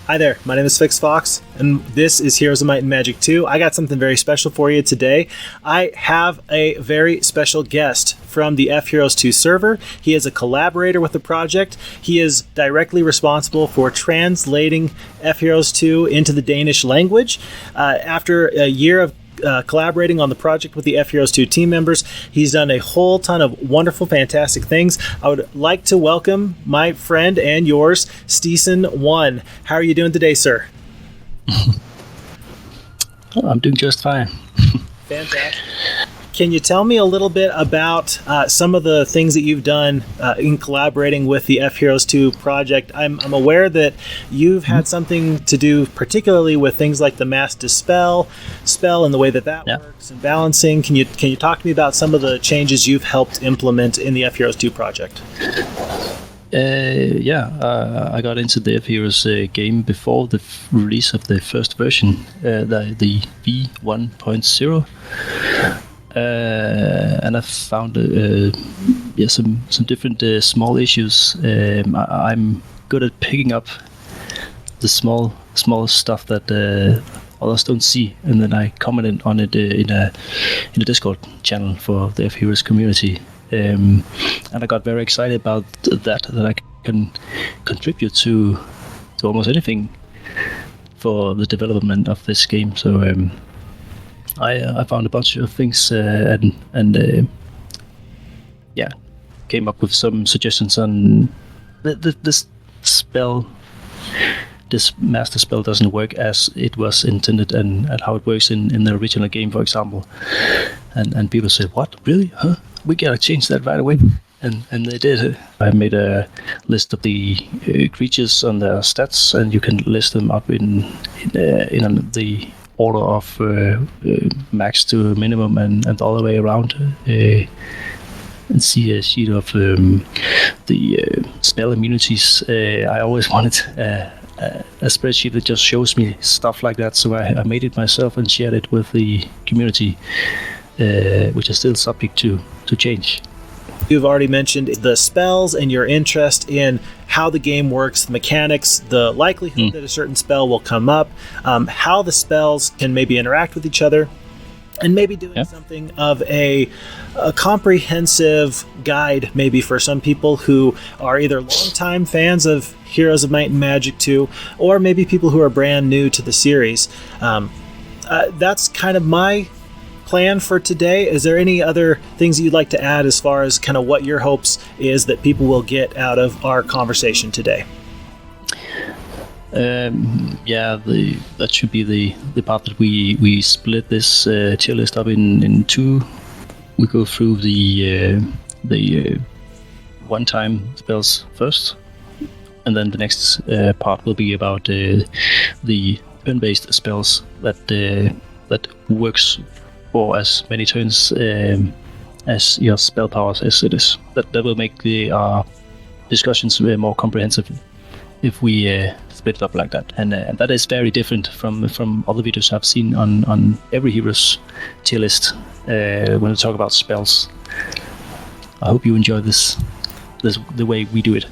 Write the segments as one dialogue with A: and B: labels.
A: Hi there, my name is Fix Fox, and this is Heroes of Might and Magic 2. I got something very special for you today. I have a very special guest from the F-Heroes 2 server. He is a collaborator with the project. He is directly responsible for translating F-Heroes 2 into the Danish language. After a year of collaborating on the project with the F-Heroes 2 team members, he's done a whole ton of wonderful, fantastic things. I would like to welcome my friend and yours, Stisen1. How are you doing today, sir?
B: I'm doing just fine.
A: Fantastic. Can you tell me a little bit about some of the things that you've done in collaborating with the F-Heroes 2 project? I'm aware that you've had something to do particularly with things like the mass Dispel spell and the way that works and balancing. Can you talk to me about some of the changes you've helped implement in the F-Heroes 2 project?
B: I got into the F-Heroes game before the release of the first version, the V1.0. And I found some different small issues. I'm good at picking up the small stuff that others don't see, and then I commented on it in a Discord channel for the F-Heroes community. And I got very excited about that I can contribute to almost anything for the development of this game. So I found a bunch of things and came up with some suggestions on this spell. This master spell doesn't work as it was intended and how it works in the original game, for example. And people said, "What? Really? Huh? We gotta change that right away." And they did. I made a list of the creatures on their stats, and you can list them up in the order of max to minimum and all the way around, and see a sheet of the spell immunities. I always wanted a spreadsheet that just shows me stuff like that, so I made it myself and shared it with the community, which is still subject to change.
A: You've already mentioned the spells and your interest in how the game works, the mechanics, the likelihood that a certain spell will come up, how the spells can maybe interact with each other, and maybe doing something of a comprehensive guide maybe for some people who are either longtime fans of Heroes of Might and Magic 2, or maybe people who are brand new to the series. That's kind of my plan for today. Is there any other things you'd like to add as far as kind of what your hopes is that people will get out of our conversation today? That should be the part that we split this tier list up in two. We go through the one-time spells first, and then the next part will be about the turn-based spells that works for as many turns as your spell powers as it is. That will make the discussions more comprehensive if we split it up like that. And that is very different from other videos I've seen on every hero's tier list when we talk about spells. I hope you enjoy this the way we do it.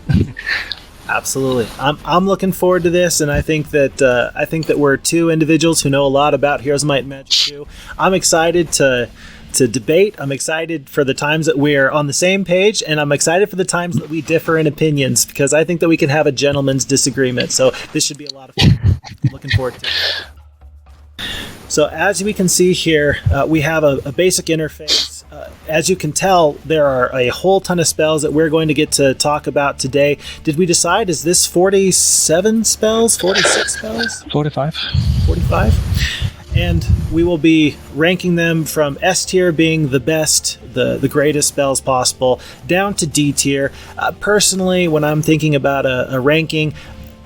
A: Absolutely. I'm looking forward to this, and I think that we're two individuals who know a lot about Heroes of Might and Magic 2. I'm excited to debate. I'm excited for the times that we're on the same page, and I'm excited for the times that we differ in opinions, because I think that we can have a gentleman's disagreement. So this should be a lot of fun. I'm looking forward to it. So as we can see here, we have a basic interface. As you can tell, there are a whole ton of spells that we're going to get to talk about today. Did we decide, is this 47 spells, 46 spells?
B: 45.
A: 45? And we will be ranking them from S tier being the best, the greatest spells possible, down to D tier. Personally, when I'm thinking about a ranking,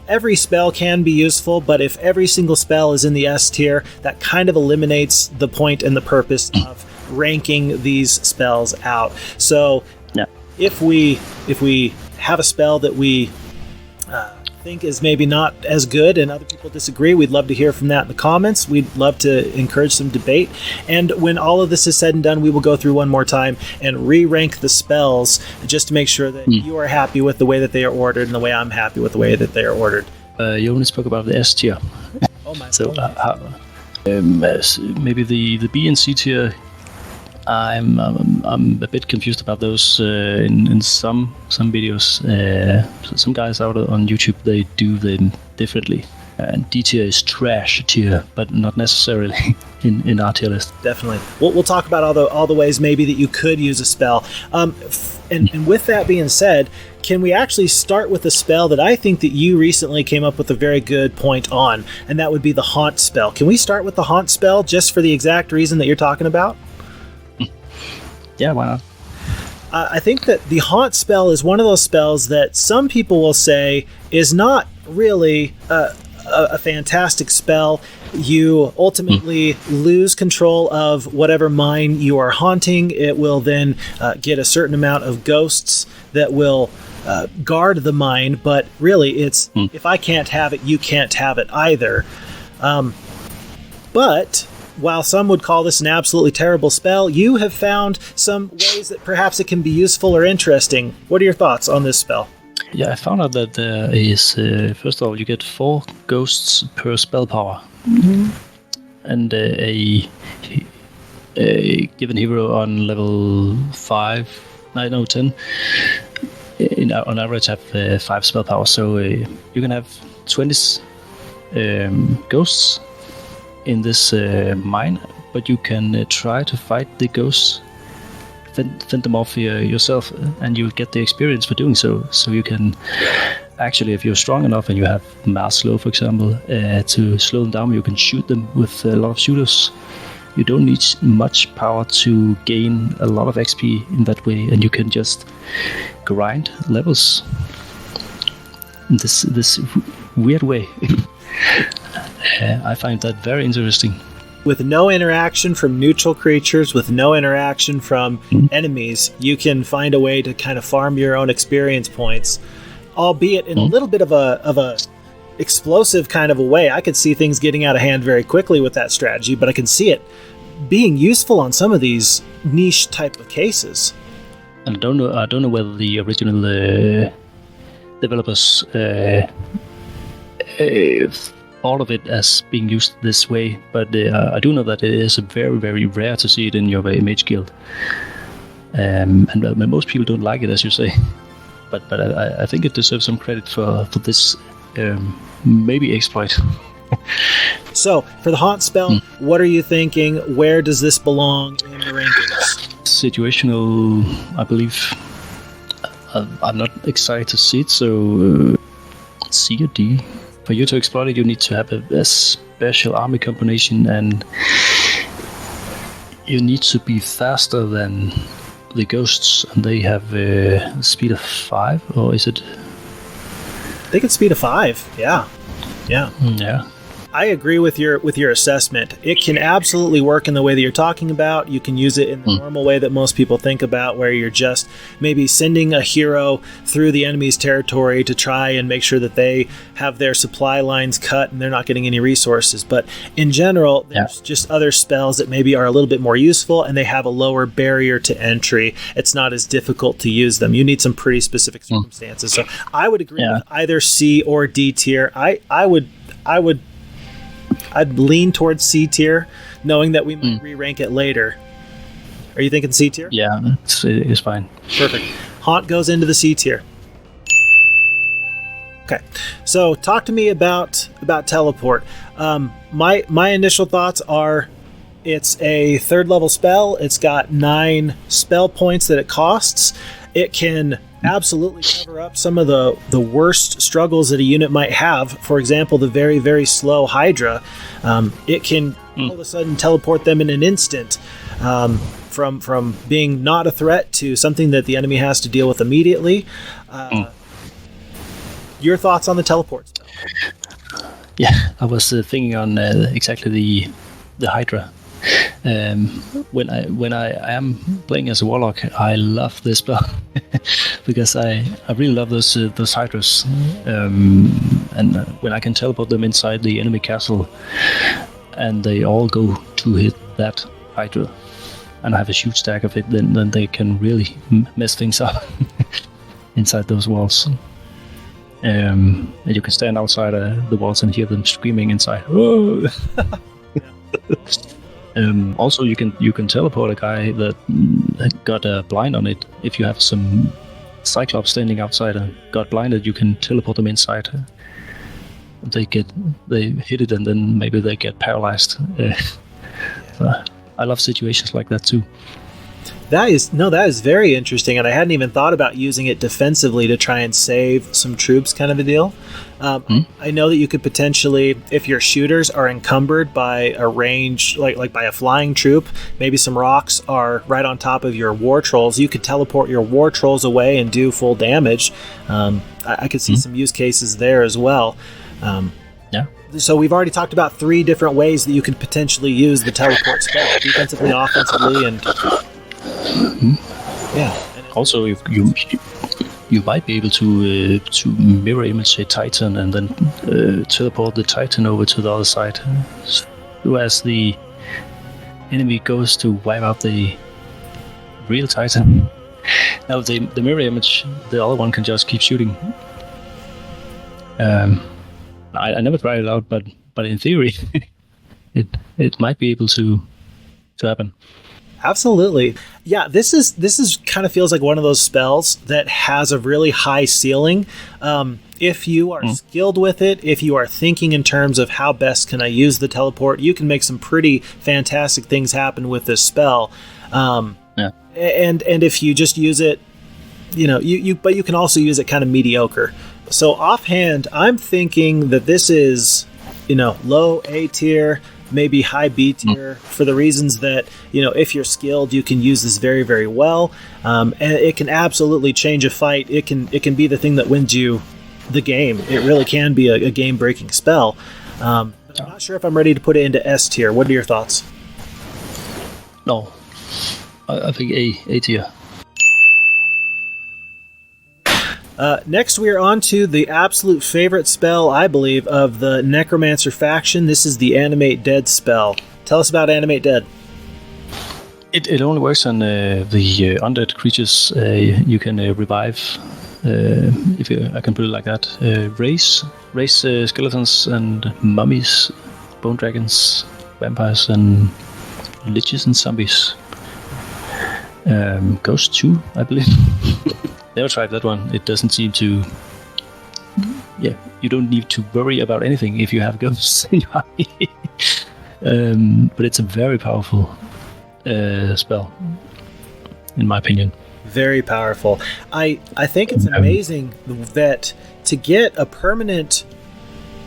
A: every spell can be useful, but if every single spell is in the S tier, that kind of eliminates the point and the purpose of ranking these spells out. So if we have a spell that we think is maybe not as good and other people disagree, we'd love to hear from that in the comments. We'd love to encourage some debate. And when all of this is said and done, we will go through one more time and re-rank the spells just to make sure that you are happy with the way that they are ordered and the way I'm happy with the way that they are ordered. You only spoke about the S tier.
C: Oh my
A: So
C: goodness.
A: maybe the B and C tier. I'm a bit confused about those in some videos. Some guys out on YouTube, they do them differently. And D tier is trash tier, but not necessarily in our tier list.
C: Definitely. We'll talk about all the ways maybe that you could use a spell. And with that being said, can we actually start with a spell that I think that you recently came up with a very good point on, and that would be the Haunt spell. Can we start with the Haunt spell just for the exact reason that you're talking about?
A: Yeah, why not?
C: I think that the Haunt spell is one of those spells that some people will say is not really a fantastic spell. You ultimately lose control of whatever mine you are haunting. It will then get a certain amount of ghosts that will guard the mine, but really it's if I can't have it, you can't have it either. But while some would call this an absolutely terrible spell, you have found some ways that perhaps it can be useful or interesting. What are your thoughts on this spell?
A: Yeah, I found out that there is, first of all, you get 4 ghosts per spell power. And a given hero on level 10, on average have 5 spell power. So you can have 20 ghosts in this mine, but you can try to fight the ghosts, fend them off yourself, and you'll get the experience for doing so. So you can actually, if you're strong enough and you have mass slow, for example, to slow them down, you can shoot them with a lot of shooters. You don't need much power to gain a lot of XP in that way, and you can just grind levels in this weird way. I find that very interesting.
C: With no interaction from neutral creatures, with no interaction from enemies, you can find a way to kind of farm your own experience points, albeit in a little bit of a explosive kind of a way. I could see things getting out of hand very quickly with that strategy, but I can see it being useful on some of these niche type of cases.
A: And I don't know whether the original developers all of it as being used this way, but I do know that it is very, very rare to see it in your mage guild, and most people don't like it, as you say. But I think it deserves some credit for this maybe exploit.
C: So for the Haunt spell, what are you thinking? Where does this belong in the rankings?
A: Situational, I believe. I'm not excited to see it, so C or D. For you to exploit it, you need to have a special army combination, and you need to be faster than the ghosts, and they have a speed of 5, or is it?
C: They can speed of 5. Yeah. I agree with your assessment. It can absolutely work in the way that you're talking about. You can use it in the normal way that most people think about, where you're just maybe sending a hero through the enemy's territory to try and make sure that they have their supply lines cut and they're not getting any resources. But in general, there's just other spells that maybe are a little bit more useful, and they have a lower barrier to entry. It's not as difficult to use them. You need some pretty specific circumstances. So I would agree with either C or D tier. I'd lean towards C tier, knowing that we might re-rank it later. Are you thinking C tier?
A: Yeah, it's fine.
C: Perfect. Haunt goes into the C tier. Okay, so talk to me about teleport. My initial thoughts are, it's a 3rd level spell. It's got 9 spell points that it costs. It can absolutely cover up some of the worst struggles that a unit might have. For example, the very, very slow Hydra. It can all of a sudden teleport them in an instant, from being not a threat to something that the enemy has to deal with immediately. Your thoughts on the teleport spell?
A: Yeah, I was thinking on exactly the Hydra. When I am playing as a warlock, I love this spell because I really love those hydras, and when I can teleport them inside the enemy castle, and they all go to hit that hydra, and I have a huge stack of it, then they can really mess things up inside those walls.
B: And you can stand outside the walls and hear them screaming inside. Oh! Also, you can teleport a guy that got a blind on it. If you have some Cyclops standing outside and got blinded, you can teleport them inside. They hit it, and then maybe they get paralyzed. I love situations like that too.
C: That is very interesting, and I hadn't even thought about using it defensively to try and save some troops, kind of a deal. I know that you could potentially, if your shooters are encumbered by a range, like by a flying troop, maybe some rocks are right on top of your war trolls, you could teleport your war trolls away and do full damage. I could see some use cases there as well. So we've already talked about 3 different ways that you could potentially use the teleport spell: defensively, offensively, and
B: Also, if you might be able to mirror image a Titan and then teleport the Titan over to the other side, so as the enemy goes to wipe out the real Titan. Now the mirror image, the other one can just keep shooting. I never tried it out, but in theory, it might be able to happen.
C: Absolutely. Yeah, this is kind of feels like one of those spells that has a really high ceiling. If you are skilled with it, if you are thinking in terms of how best can I use the teleport, you can make some pretty fantastic things happen with this spell. And if you just use it, but you can also use it kind of mediocre. So offhand, I'm thinking that this is, low A tier, maybe high B tier, for the reasons that, if you're skilled, you can use this very, very well. And it can absolutely change a fight. It can be the thing that wins you the game. It really can be a game-breaking spell. But I'm not sure if I'm ready to put it into S tier. What are your thoughts?
B: No, I think A tier.
C: Next, we are on to the absolute favorite spell, I believe, of the Necromancer faction. This is the Animate Dead spell. Tell us about Animate Dead.
B: It only works on the undead creatures. You can revive, if I can put it like that. Raise skeletons and mummies, bone dragons, vampires, and liches and zombies. Ghost 2, I believe. Never tried that one. It doesn't seem to... Yeah, you don't need to worry about anything if you have ghosts in your army. But it's a very powerful spell, in my opinion.
C: Very powerful. I think it's amazing that to get a permanent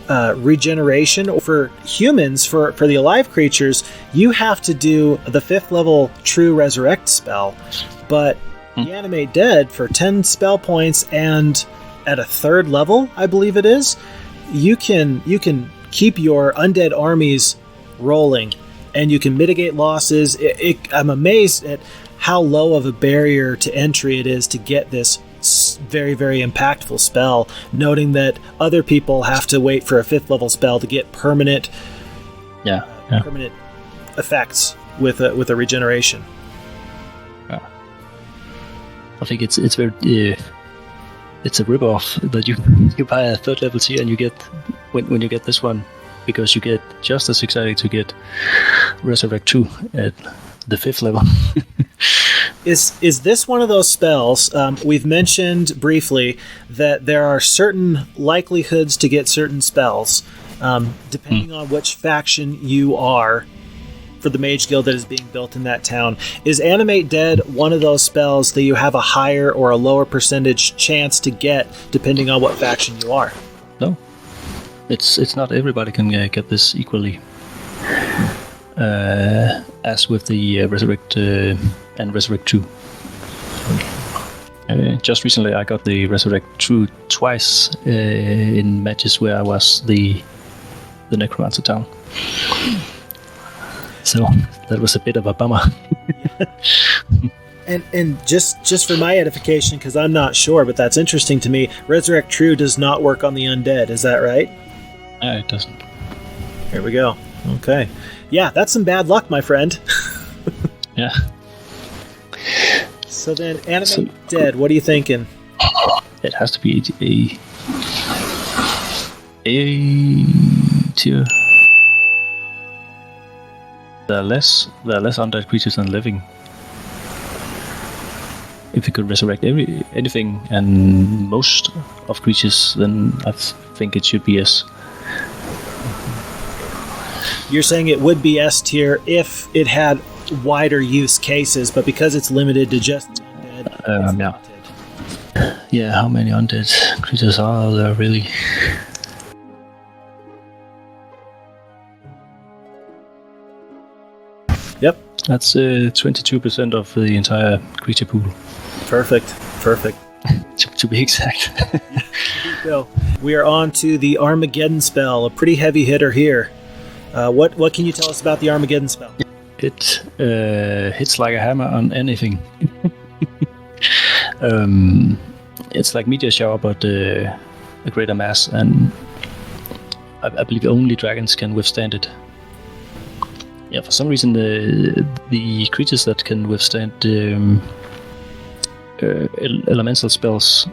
C: regeneration for humans, for the alive creatures, you have to do the 5th level True Resurrect spell. But the Animate Dead, for 10 spell points and at a 3rd level, I believe it is, you can keep your undead armies rolling, and you can mitigate losses. I'm amazed at how low of a barrier to entry it is to get this very, very impactful spell, noting that other people have to wait for a 5th level spell to get permanent permanent effects with a regeneration.
B: I think it's very it's a rip-off that you buy a 3rd level tier and you get when you get this one, because you get just as excited to get Resurrect True at the 5th level.
C: Is this one of those spells? We've mentioned briefly that there are certain likelihoods to get certain spells, depending on which faction you are for the mage guild that is being built in that town. Is Animate Dead one of those spells that you have a higher or a lower percentage chance to get depending on what faction you are?
B: No, it's not everybody can get this equally. As with the Resurrect and Resurrect True. Just recently I got the Resurrect True twice in matches where I was the Necromancer town. So that was a bit of a bummer.
C: And just for my edification, because I'm not sure, but that's interesting to me, Resurrect True does not work on the undead, is that right?
B: It doesn't.
C: Here we go. Okay. Yeah, that's some bad luck, my friend.
B: Yeah.
C: So then, Animate Dead, what are you thinking?
B: It has to be A tier. There are less undead creatures than living. If you could resurrect anything and most of creatures, then I think it should be S.
C: You're saying it would be S tier if it had wider use cases, but because it's limited to just undead,
B: yeah. Yeah, how many undead creatures are there really?
C: Yep.
B: That's 22% of the entire creature pool.
C: Perfect.
B: to be exact.
C: So we are on to the Armageddon spell, a pretty heavy hitter here. What can you tell us about the Armageddon spell?
B: It hits like a hammer on anything. It's like Meteor shower, but a greater mass, and I believe only dragons can withstand it. Yeah, for some reason the creatures that can withstand elemental spells,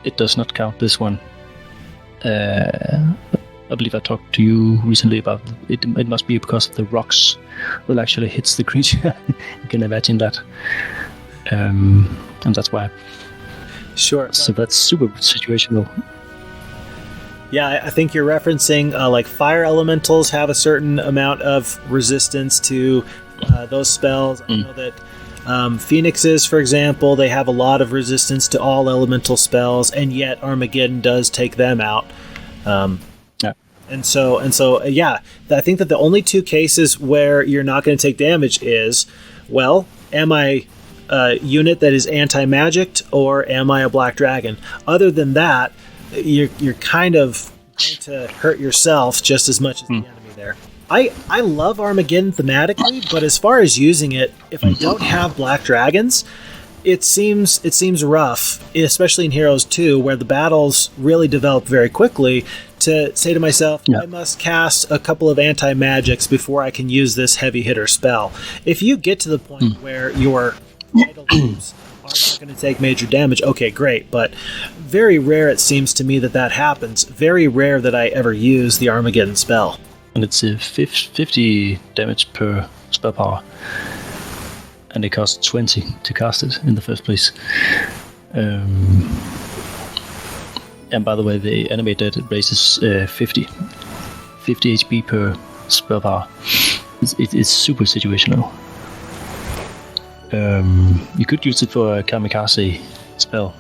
B: it does not count this one. I believe I talked to you recently about it. It must be because of the rocks that actually hits the creature. You can imagine that, and that's why.
C: Sure.
B: So that's super situational.
C: Yeah, I think you're referencing like fire elementals have a certain amount of resistance to those spells. I know that phoenixes, for example, they have a lot of resistance to all elemental spells, and yet Armageddon does take them out.
B: Yeah.
C: And so, yeah, I think that the only two cases where you're not going to take damage is, well, am I a unit that is anti-magicked, or am I a black dragon? Other than that, you're kind of going to hurt yourself just as much as the enemy there. I love Armageddon thematically, but as far as using it, if I don't have black dragons, it seems rough, especially in Heroes 2, where the battles really develop very quickly, to say to myself, I must cast a couple of anti-magics before I can use this heavy hitter spell. If you get to the point where your idle troops are not going to take major damage, okay, great, but very rare it seems to me that happens. Very rare that I ever use the Armageddon spell.
B: And it's 50 damage per spell power. And it costs 20 to cast it in the first place. And by the way, the Animate Dead raises 50 HP per spell power. It's super situational. You could use it for a kamikaze spell,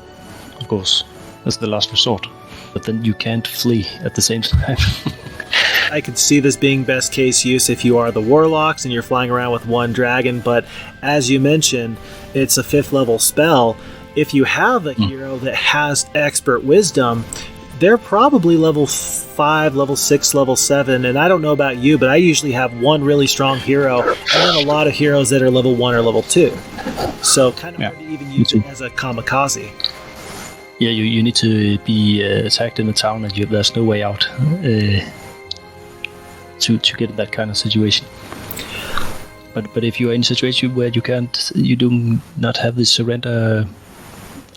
B: of course. That's the last resort. But then you can't flee at the same time.
C: I could see this being best case use if you are the Warlocks and you're flying around with one dragon, but as you mentioned, it's a 5th level spell. If you have a hero that has expert wisdom, they're probably level 5, level 6, level 7, and I don't know about you, but I usually have one really strong hero and then a lot of heroes that are level 1 or level 2. So kind of hard to even use it as a kamikaze.
B: Yeah, you need to be attacked in the town and there's no way out to get in that kind of situation. But if you're in a situation where you do not have the surrender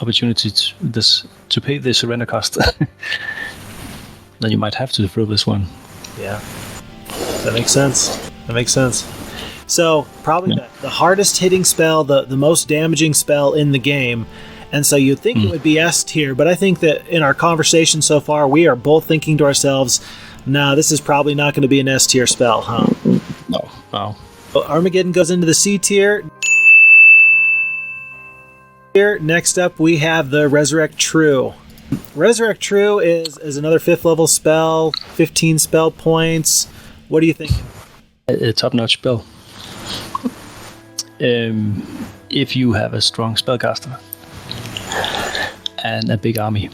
B: opportunity to pay the surrender cost, then you might have to throw this one.
C: Yeah, that makes sense. So probably the hardest hitting spell, the most damaging spell in the game, and so you'd think it would be S tier, but I think that in our conversation so far, we are both thinking to ourselves, nah, this is probably not going to be an S tier spell, huh?
B: No.
C: Well, Armageddon goes into the C tier. Here, next up, we have the Resurrect True. Resurrect True is another 5th level spell, 15 spell points. What are you thinking?
B: A top-notch spell. If you have a strong spellcaster and a big army,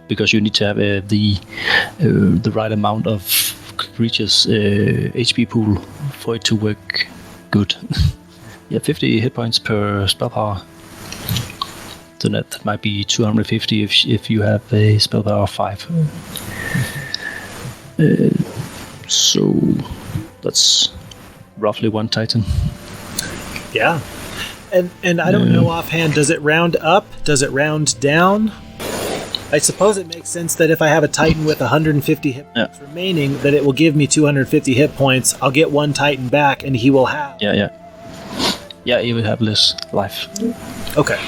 B: because you need to have the right amount of creatures HP pool for it to work good. Yeah, 50 hit points per spell power. So that might be 250 if you have a spell power of 5. So that's roughly 1 Titan.
C: Yeah. And I don't know offhand, does it round up? Does it round down? I suppose it makes sense that if I have a Titan with 150 hit points remaining, that it will give me 250 hit points. I'll get one Titan back, and he will have...
A: Yeah, he will have less life.
C: Okay.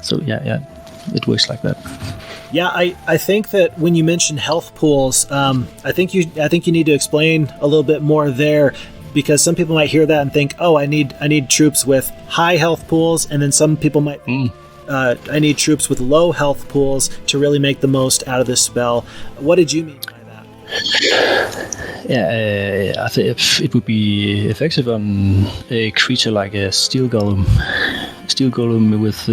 A: So, it works like that.
C: Yeah, I think that when you mention health pools, I think you need to explain a little bit more there, because some people might hear that and think, oh, I need troops with high health pools, and then some people might think, I need troops with low health pools to really make the most out of this spell. What did you mean by that?
A: I think it would be effective on a creature like a Steel Golem. Steel Golem with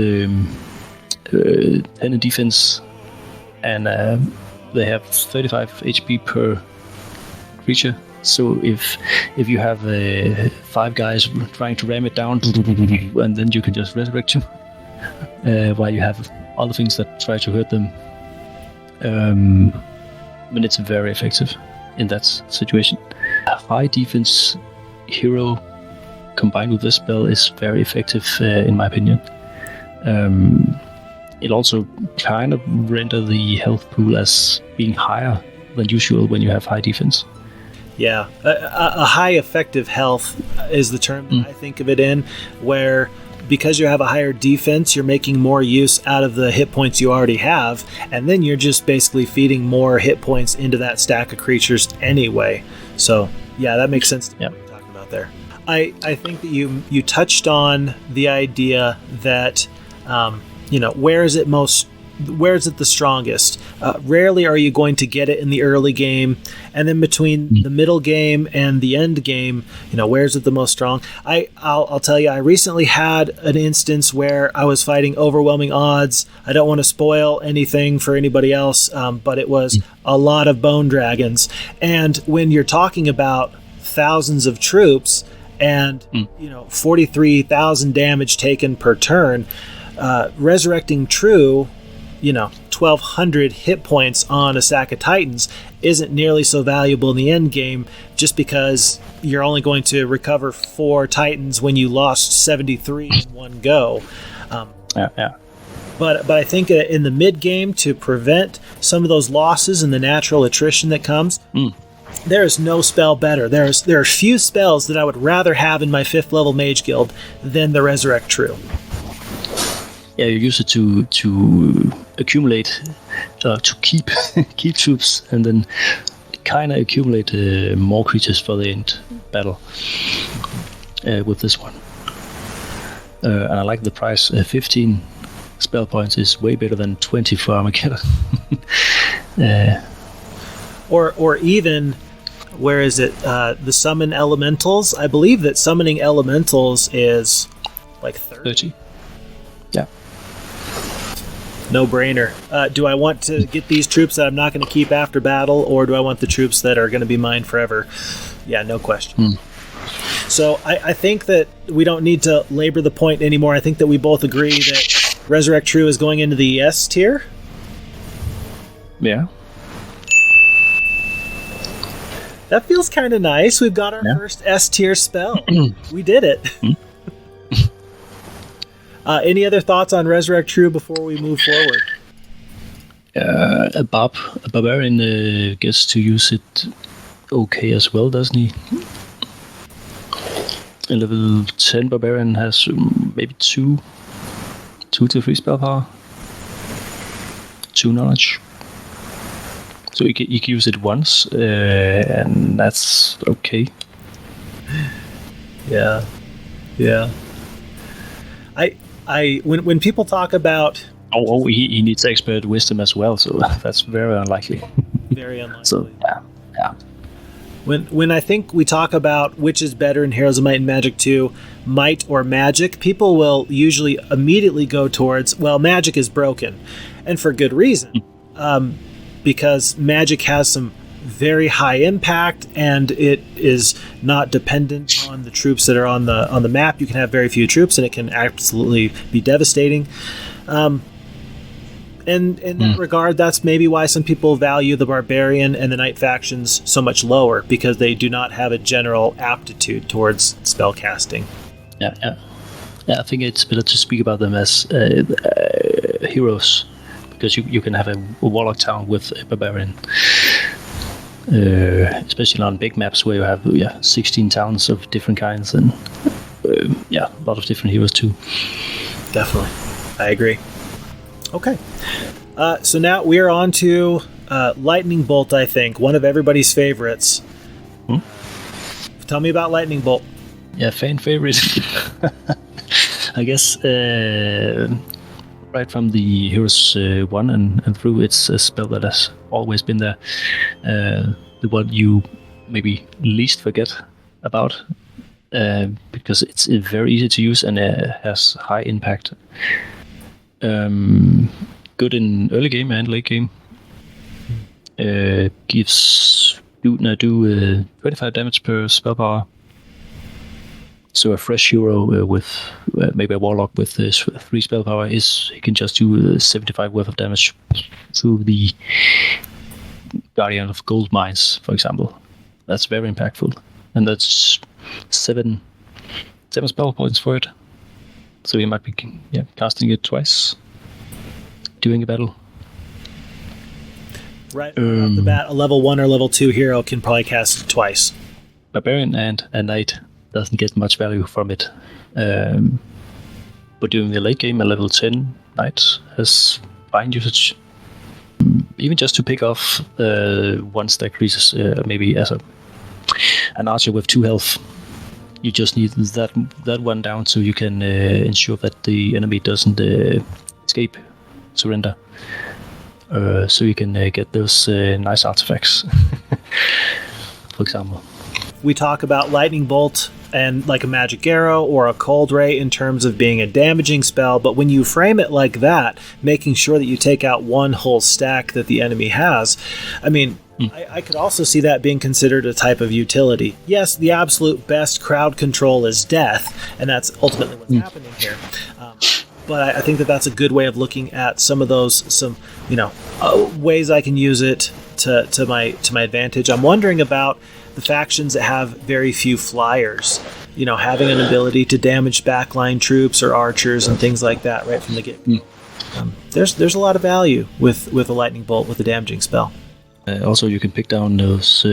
A: 10 in defense, and they have 35 HP per creature. So if you have 5 guys trying to ram it down, and then you can just resurrect him, while you have other things that try to hurt them. But it's very effective in that situation. A high defense hero combined with this spell is very effective, in my opinion. It also kind of render the health pool as being higher than usual when you have high defense.
C: Yeah, a high effective health is the term that I think of it in, where because you have a higher defense, you're making more use out of the hit points you already have, and then you're just basically feeding more hit points into that stack of creatures anyway. So, yeah, that makes sense to what you're talking about there. I think that you touched on the idea that, where is it the strongest? Rarely are you going to get it in the early game, and then between the middle game and the end game, where is it the most strong? I'll tell you, I recently had an instance where I was fighting overwhelming odds. I don't want to spoil anything for anybody else, but it was a lot of bone dragons. And when you're talking about thousands of troops and 43,000 damage taken per turn, Resurrecting True, 1,200 hit points on a stack of Titans isn't nearly so valuable in the end game, just because you're only going to recover 4 Titans when you lost 73 in one go. But I think in the mid game, to prevent some of those losses and the natural attrition that comes, there is no spell better. There are few spells that I would rather have in my 5th level Mage Guild than the Resurrect True.
A: Yeah, you use it to accumulate, to keep troops, and then kind of accumulate more creatures for the end battle with this one. And I like the price. 15 spell points is way better than 20 for Armageddon.
C: Or even, where is it? The summon elementals. I believe that summoning elementals is like 30.
A: Yeah.
C: No brainer. Do I want to get these troops that I'm not going to keep after battle, or do I want the troops that are going to be mine forever? Yeah, no question. So I think that we don't need to labor the point anymore. I think that we both agree that Resurrect True is going into the S tier.
A: Yeah.
C: That feels kind of nice. We've got our first S tier spell. We did it. Any other thoughts on Resurrect True before we move forward?
A: A barbarian gets to use it okay as well, doesn't he? A level 10 barbarian has maybe 2 to 3 spell power, 2 knowledge. So you can use it once, and that's okay.
C: Yeah. When people talk about...
A: he needs expert wisdom as well, so that's very unlikely.
C: Very unlikely.
A: So, yeah.
C: When I think we talk about which is better in Heroes of Might and Magic 2, Might or Magic, people will usually immediately go towards, well, Magic is broken. And for good reason. Because Magic has some very high impact, and it is not dependent on the troops that are on the map. You can have very few troops, and it can absolutely be devastating. And in that regard, that's maybe why some people value the Barbarian and the Knight factions so much lower, because they do not have a general aptitude towards spellcasting.
A: Yeah, I think it's better to speak about them as heroes,
B: because you can have a warlock town with a barbarian, especially on big maps where you have 16 towns of different kinds, and a lot of different heroes too.
C: Definitely, I agree. Okay, so now we are on to Lightning Bolt. I think one of everybody's favorites. Tell me about Lightning Bolt.
B: Yeah, fan favorite. I guess right from the Heroes 1 and through, it's a spell that has always been there. The one you maybe least forget about, because it's very easy to use and has high impact. Good in early game and late game. Gives do 25 damage per spell power. So a fresh hero with maybe a warlock with 3 spell power he can just do 75 worth of damage through the Guardian of Gold Mines, for example. That's very impactful, and that's 7 spell points for it. So you might be casting it twice during a battle.
C: Right off the bat, a level 1 or level 2 hero can probably cast it twice.
B: Barbarian and a knight doesn't get much value from it. But during the late game, a level 10 knight has fine usage. Even just to pick off one stack creases, maybe as an archer with 2 health. You just need that one down so you can ensure that the enemy doesn't escape, surrender. So you can get those nice artifacts, for example.
C: We talk about Lightning Bolt and like a Magic Arrow or a Cold Ray in terms of being a damaging spell, but when you frame it like that, making sure that you take out one whole stack that the enemy has, I mean, I could also see that being considered a type of utility. Yes, the absolute best crowd control is death, and that's ultimately what's happening here. But I think that that's a good way of looking at some of those, ways I can use it to my advantage. I'm wondering about the factions that have very few flyers, having an ability to damage backline troops or archers and things like that right from the get. There's a lot of value with a Lightning Bolt with a damaging spell.
B: Also, you can pick down those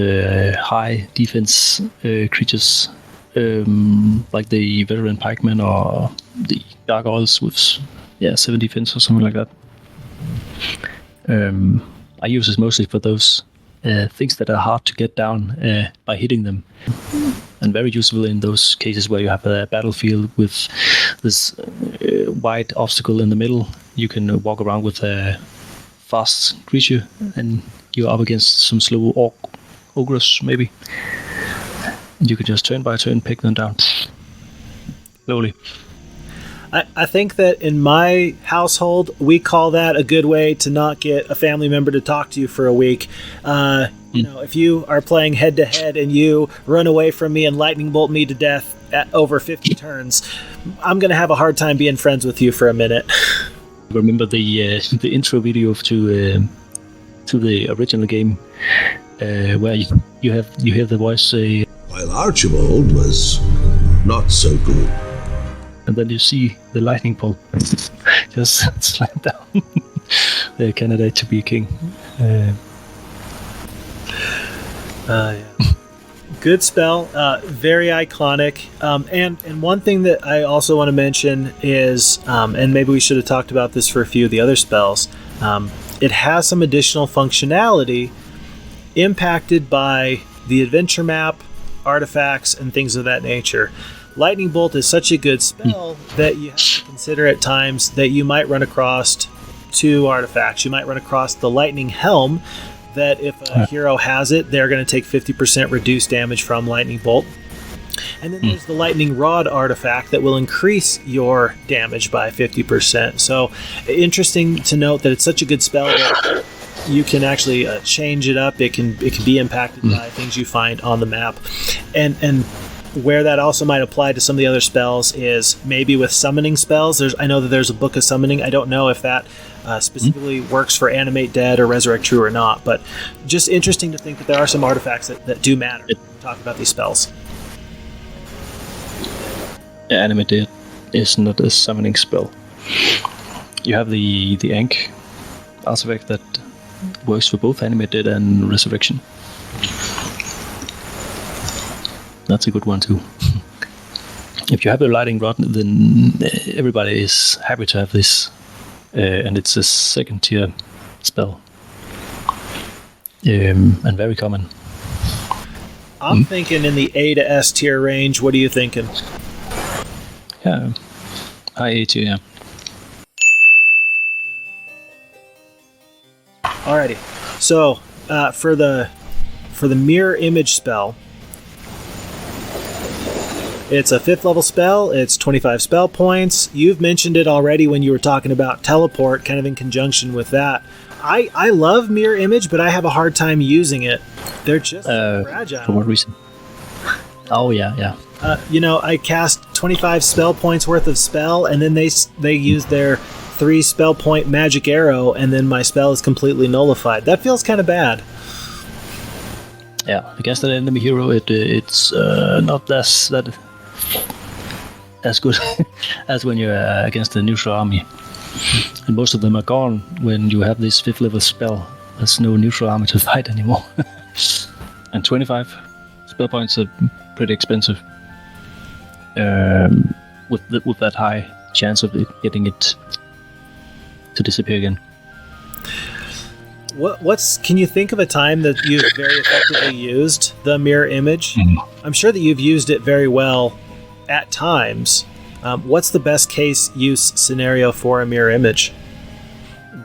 B: high defense creatures, like the veteran pikemen or the gargoyles with 7 defense or something like that. I use it mostly for those things that are hard to get down by hitting them, and very useful in those cases where you have a battlefield with this wide obstacle in the middle. You can walk around with a fast creature and you're up against some slow ogres maybe. You can just turn by turn pick them down slowly.
C: I think that in my household, we call that a good way to not get a family member to talk to you for a week. If you are playing head-to-head and you run away from me and lightning bolt me to death at over 50 turns, I'm going to have a hard time being friends with you for a minute.
B: Remember the intro video to the original game where you hear the voice say,
D: "While Archibald was not so good."
B: And then you see the lightning bolt just slam down the candidate to be king.
C: Good spell, very iconic. And one thing that I also want to mention is, and maybe we should have talked about this for a few of the other spells, it has some additional functionality impacted by the adventure map, artifacts, and things of that nature. Lightning Bolt is such a good spell that you have to consider at times that you might run across 2 artifacts. You might run across the Lightning Helm, that if a hero has it, they're going to take 50% reduced damage from Lightning Bolt. And then there's the Lightning Rod artifact that will increase your damage by 50%. So interesting to note that it's such a good spell that you can actually change it up. It can be impacted by things you find on the map. And where that also might apply to some of the other spells is maybe with summoning spells. I know that there's a book of summoning. I don't know if that specifically works for Animate Dead or Resurrect True or not, but just interesting to think that there are some artifacts that do matter when we talk about these spells.
B: Animate Dead is not a summoning spell. You have the Ankh, artifact that works for both Animate Dead and Resurrection. That's a good one too. If you have a lightning rod, then everybody is happy to have this, and it's a second tier spell, and very common.
C: I'm thinking in the A to S tier range. What are you thinking?
B: Yeah, high A tier. Yeah.
C: Alrighty. So for the mirror image spell, it's a 5th level spell. It's 25 spell points. You've mentioned it already when you were talking about teleport, kind of in conjunction with that. I love mirror image, but I have a hard time using it. They're just fragile.
B: For what reason? Oh yeah.
C: I cast 25 spell points worth of spell, and then they use their 3 spell point magic arrow, and then my spell is completely nullified. That feels kind of bad.
B: Yeah, against an enemy hero, it's not as good as when you're against a neutral army. And most of them are gone when you have this 5th level spell. There's no neutral army to fight anymore. And 25 spell points are pretty expensive. With that high chance of getting it to disappear again.
C: Can you think of a time that you've very effectively used the mirror image? I'm sure that you've used it very well at times. What's the best case use scenario for a mirror image?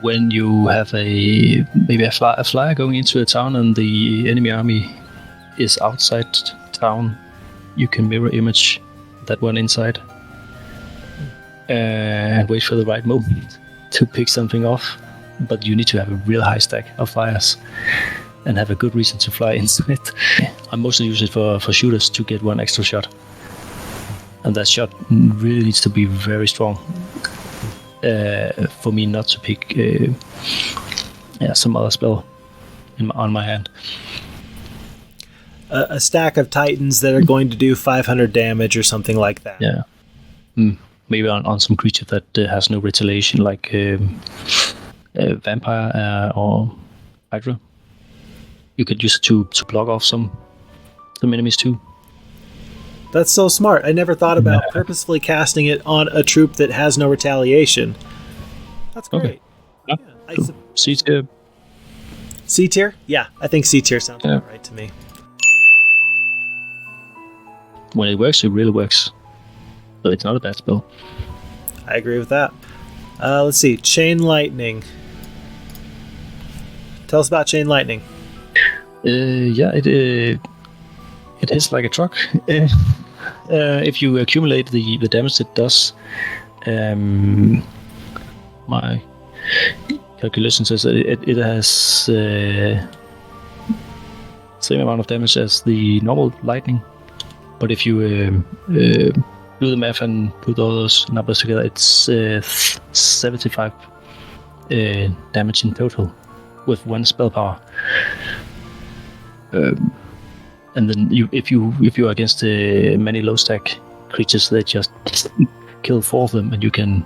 B: When you have maybe a flyer going into a town and the enemy army is outside town, you can mirror image that one inside and wait for the right moment to pick something off. But you need to have a real high stack of flyers and have a good reason to fly into it. I mostly use it for shooters to get one extra shot. And that shot really needs to be very strong for me not to pick some other spell on my hand.
C: A stack of titans that are going to do 500 damage or something like that.
B: Yeah. Maybe on some creature that has no retaliation, like vampire or hydra. You could use it to block off some enemies too.
C: That's so smart. I never thought about purposefully casting it on a troop that has no retaliation. That's great.
B: Okay. Yeah. C tier.
C: C tier? Yeah, I think C tier sounds about right to me.
B: When it works, it really works. So it's not a bad spell.
C: I agree with that. Let's see. Chain Lightning. Tell us about Chain Lightning.
B: It hits like a truck. If you accumulate the damage it does, my calculation says that it has same amount of damage as the normal lightning. But if you do the math and put all those numbers together, it's 75 damage in total with one spell power. And then if you're against many low stack creatures, they just kill 4 of them, and you can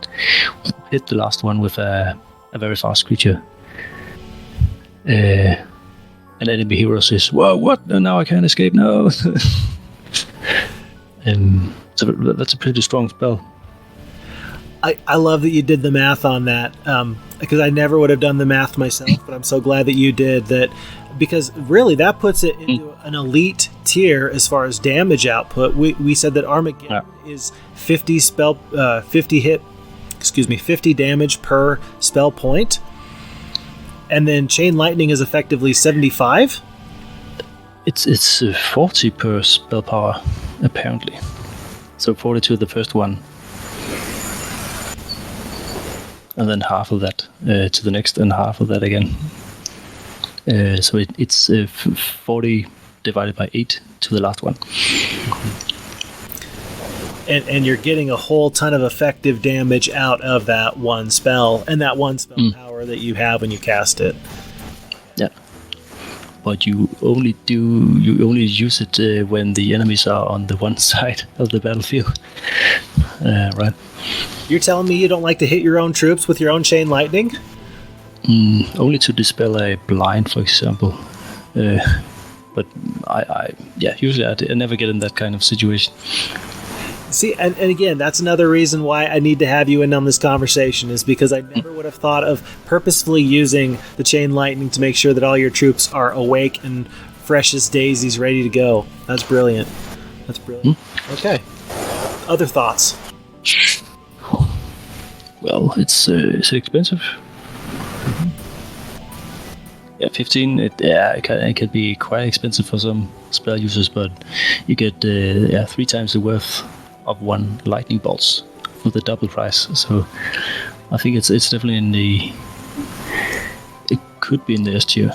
B: hit the last one with a very fast creature. And enemy hero says, "Whoa, what? Now I can't escape." No. So that's a pretty strong spell.
C: I love that you did the math on that, because I never would have done the math myself, but I'm so glad that you did that, because really that puts it into an elite tier as far as damage output. We said that Armageddon is 50 damage per spell point, and then Chain Lightning is effectively 75.
B: It's 40 per spell power apparently, so 40 to the first one. And then half of that to the next, and half of that again. So it's 40 divided by 8 to the last one.
C: And you're getting a whole ton of effective damage out of that one spell, and that one spell power that you have when you cast it.
B: Yeah. But you only use it when the enemies are on the one side of the battlefield. Right.
C: You're telling me you don't like to hit your own troops with your own Chain Lightning?
B: Only to dispel a blind, for example. But usually I never get in that kind of situation.
C: See, and again, that's another reason why I need to have you in on this conversation, is because I never would have thought of purposefully using the Chain Lightning to make sure that all your troops are awake and fresh as daisies, ready to go. That's brilliant. Okay. Other thoughts?
B: Well, it's expensive. Yeah, 15. It can be quite expensive for some spell users, but you get 3 times the worth of one lightning bolts for the double price. So I think it's definitely in the. It could be in the S tier.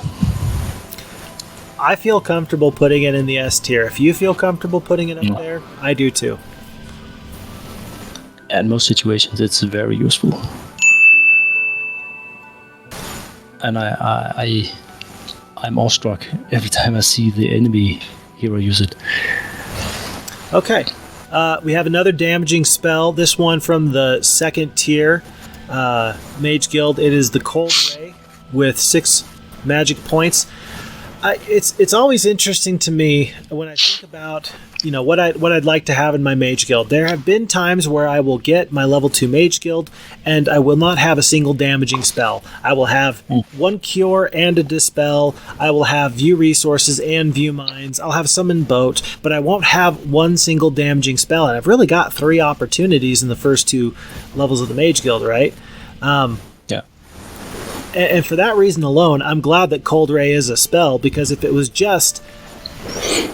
C: I feel comfortable putting it in the S tier. If you feel comfortable putting it up there, I do too.
B: In most situations, it's very useful. And I'm awestruck every time I see the enemy hero use it.
C: Okay. We have another damaging spell. This one from the 2nd tier Mage Guild. It is the Cold Ray with 6 magic points. It's always interesting to me when I think about what I'd like to have in my Mage Guild. There have been times where I will get my level 2 Mage Guild and I will not have a single damaging spell. I will have 1 Cure and a Dispel. I will have View Resources and View Mines. I'll have Summon Boat, but I won't have 1 single damaging spell. And I've really got 3 opportunities in the first 2 levels of the Mage Guild, right? And for that reason alone, I'm glad that Cold Ray is a spell, because if it was just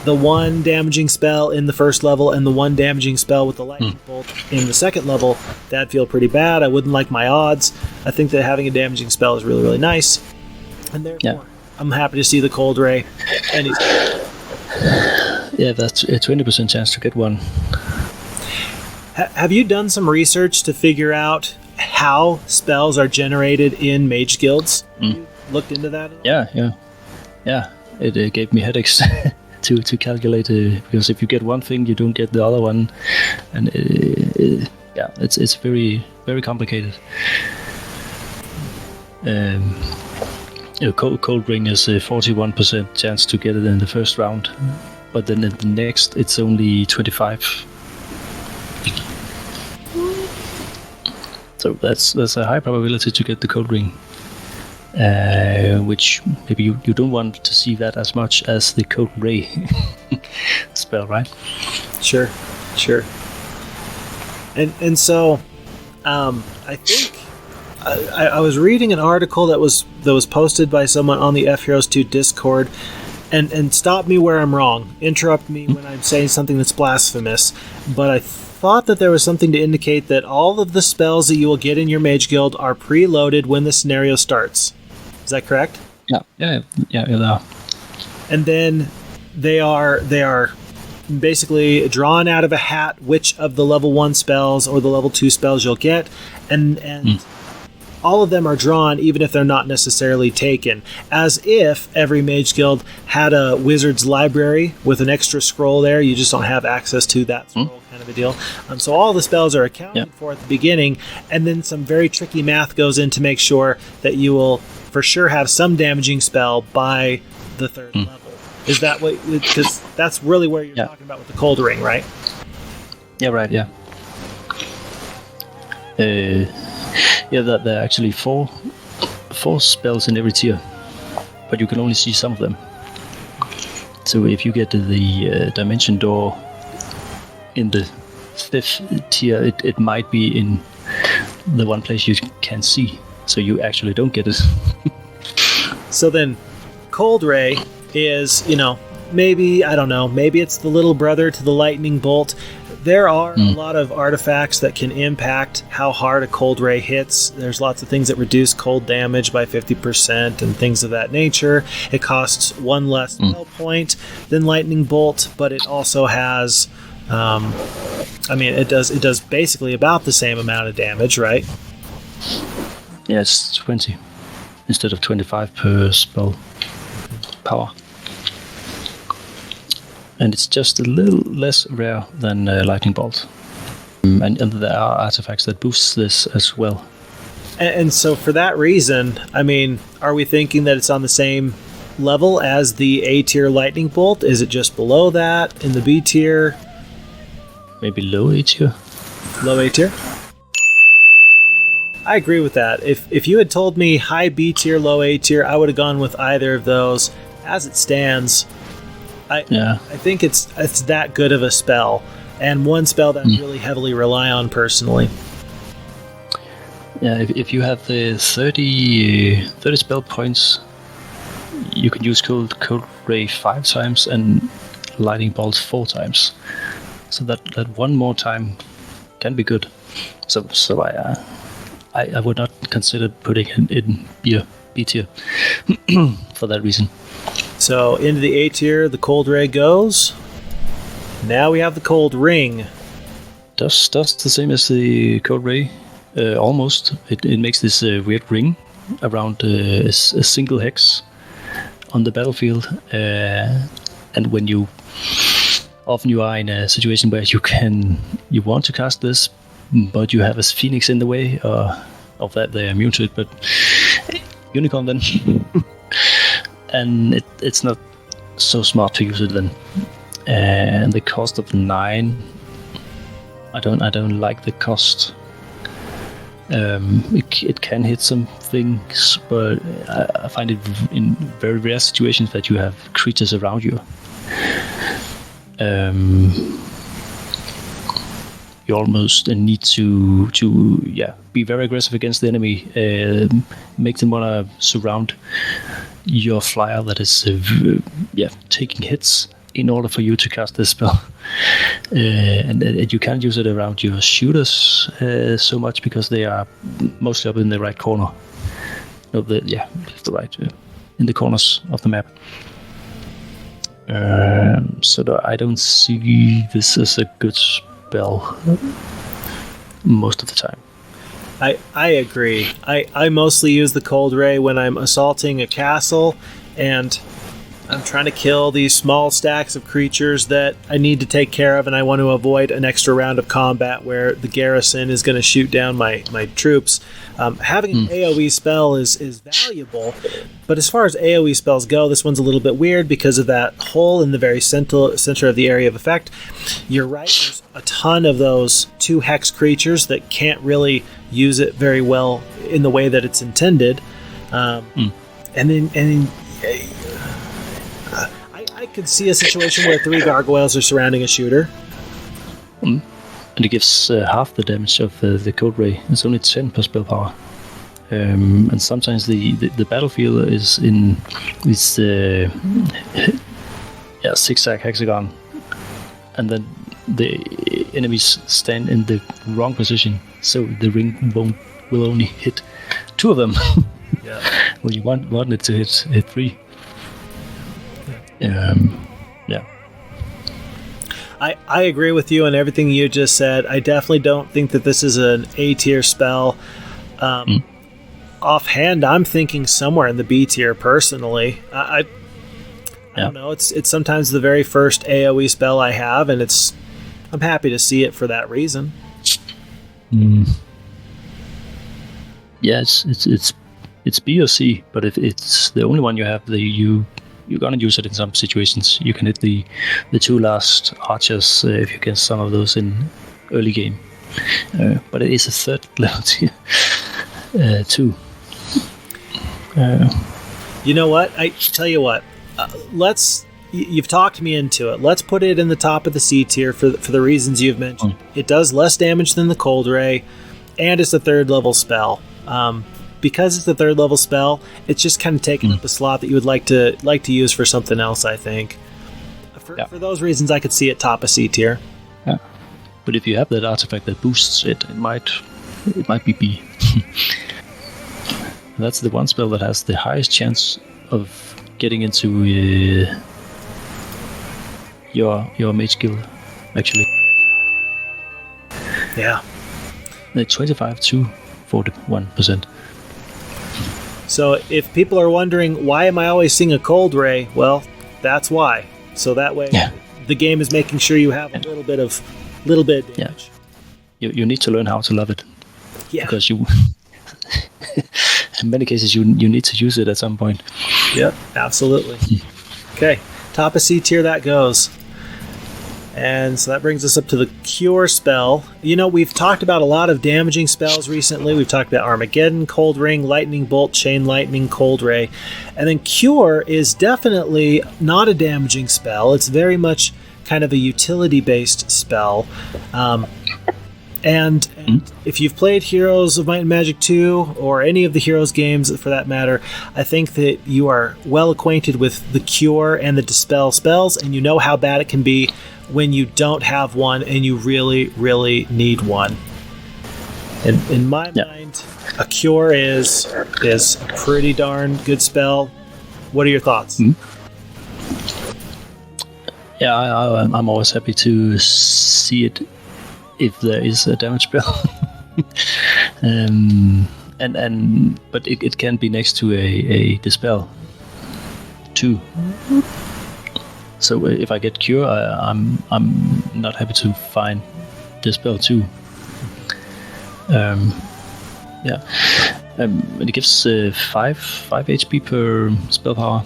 C: the 1 damaging spell in the first level and the 1 damaging spell with the lightning bolt in the 2nd level, that'd feel pretty bad. I wouldn't like my odds. I think that having a damaging spell is really, really nice. And therefore, I'm happy to see the Cold Ray.
B: Yeah, that's a 20% chance to get one.
C: Have you done some research to figure out how spells are generated in Mage Guilds? Have you looked into that at all?
B: Yeah. It gave me headaches to calculate because if you get one thing, you don't get the other one, and it's very, very complicated. Cold Ring is a 41% chance to get it in the first round, but then in the next it's only 25. So that's a high probability to get the Cold Ring, which maybe you don't want to see that as much as the Cold Ray spell, right?
C: Sure. And so, I think I was reading an article that was posted by someone on the F Heroes 2 Discord, and stop me where I'm wrong. Interrupt me when I'm saying something that's blasphemous, but I thought that there was something to indicate that all of the spells that you will get in your Mage Guild are preloaded when the scenario starts. Is that correct?
B: Yeah, they are.
C: And then they are basically drawn out of a hat which of the level 1 spells or the level 2 spells you'll get, and all of them are drawn even if they're not necessarily taken, as if every Mage Guild had a wizard's library with an extra scroll there. You just don't have access to that scroll, kind of a deal. So all the spells are accounted for at the beginning, and then some very tricky math goes in to make sure that you will for sure have some damaging spell by the 3rd level. Is that what? Because that's really where you're talking about with the Cold Ring, right?
B: Yeah, right. Yeah. There are actually four spells in every tier, but you can only see some of them. So if you get the Dimension Door in the 5th tier, it might be in the one place you can see, so you actually don't get it.
C: So then, Cold Ray is, maybe it's the little brother to the lightning bolt. There are a lot of artifacts that can impact how hard a Cold Ray hits. There's lots of things that reduce cold damage by 50% and things of that nature. It costs 1 less spell point than lightning bolt, but it also has it does basically about the same amount of damage, right?
B: Yeah, it's 20 instead of 25 per spell power. And it's just a little less rare than Lightning Bolt. And there are artifacts that boost this as well.
C: And so for that reason, I mean, are we thinking that it's on the same level as the A tier lightning bolt? Is it just below that in the B tier?
B: Maybe low A tier.
C: Low A tier? I agree with that. If you had told me high B tier, low A tier, I would have gone with either of those. As it stands, I think it's that good of a spell, and one spell that I really heavily rely on personally.
B: Yeah, if you have the 30 spell points, you can use Cold Ray 5 times and Lightning Bolt 4 times. So that one more time can be good. So I would not consider putting it in B tier for that reason.
C: So into the A tier, the Cold Ray goes. Now we have the Cold Ring.
B: Does the same as the Cold Ray. Almost. It makes this weird ring around a single hex on the battlefield, and when you are in a situation where you want to cast this, but you have a Phoenix in the way, of that they're immune to it, but Unicorn then, and it's not so smart to use it then, and the cost of 9. I don't like the cost. It can hit some things, but I find it in very rare situations that you have creatures around you. You almost need to be very aggressive against the enemy, make them want to surround your flyer that is taking hits in order for you to cast this spell. And you can't use it around your shooters so much because they are mostly up in the right corner. In the corners of the map. So I don't see this as a good spell most of the time.
C: I agree. I mostly use the Cold Ray when I'm assaulting a castle and I'm trying to kill these small stacks of creatures that I need to take care of, and I want to avoid an extra round of combat where the garrison is going to shoot down my troops. Having an AoE spell is valuable, but as far as AoE spells go, this one's a little bit weird because of that hole in the very center of the area of effect. You're right, there's a ton of those 2 hex creatures that can't really use it very well in the way that it's intended. And then I could see a situation where 3 gargoyles are surrounding a shooter.
B: And it gives half the damage of the Cold Ray. It's only 10 per spell power. And sometimes the battlefield is in this zigzag hexagon. And then the enemies stand in the wrong position. So the ring will only hit 2 of them. Well, you want it to hit 3.
C: I agree with you on everything you just said. I definitely don't think that this is an A tier spell. Offhand, I'm thinking somewhere in the B tier personally. I don't know. It's sometimes the very first AoE spell I have, and I'm happy to see it for that reason.
B: Yeah, it's B or C, but if it's the only one you have, you're gonna use it in some situations. You can hit the 2 last archers if you get some of those in early game. But it is a 3rd level tier too.
C: You know what? I tell you what. You've talked me into it. Let's put it in the top of the C tier for the reasons you've mentioned. It does less damage than the Cold Ray, and it's a 3rd level spell. Because it's the 3rd level spell, it's just kind of taking up a slot that you would like to use for something else, I think. For those reasons, I could see it top of C tier.
B: Yeah. But if you have that artifact that boosts it, it might be B. That's the one spell that has the highest chance of getting into your mage guild, actually.
C: Yeah.
B: 25 to 41%.
C: So if people are wondering, why am I always seeing a Cold Ray? Well, that's why. So that way the game is making sure you have a little bit of damage.
B: You need to learn how to love it.
C: Yeah.
B: Because
A: in many cases you need to use it at some point.
C: Yep, absolutely. Okay, top of C tier that goes. And so that brings us up to the Cure spell. You know, we've talked about a lot of damaging spells recently. We've talked about Armageddon, Cold Ring, Lightning Bolt, Chain Lightning, Cold Ray. And then Cure is definitely not a damaging spell. It's very much kind of a utility-based spell. And if you've played Heroes of Might and Magic 2, or any of the Heroes games for that matter, I think that you are well acquainted with the Cure and the Dispel spells, and you know how bad it can be when you don't have one and you really, really need one. And in my mind, a Cure is a pretty darn good spell. What are your thoughts?
A: Yeah, I'm always happy to see it if there is a damage spell. But it can be next to a Dispel too. So if I get Cure, I'm not happy to find Dispel too. It gives 5 HP per spell power.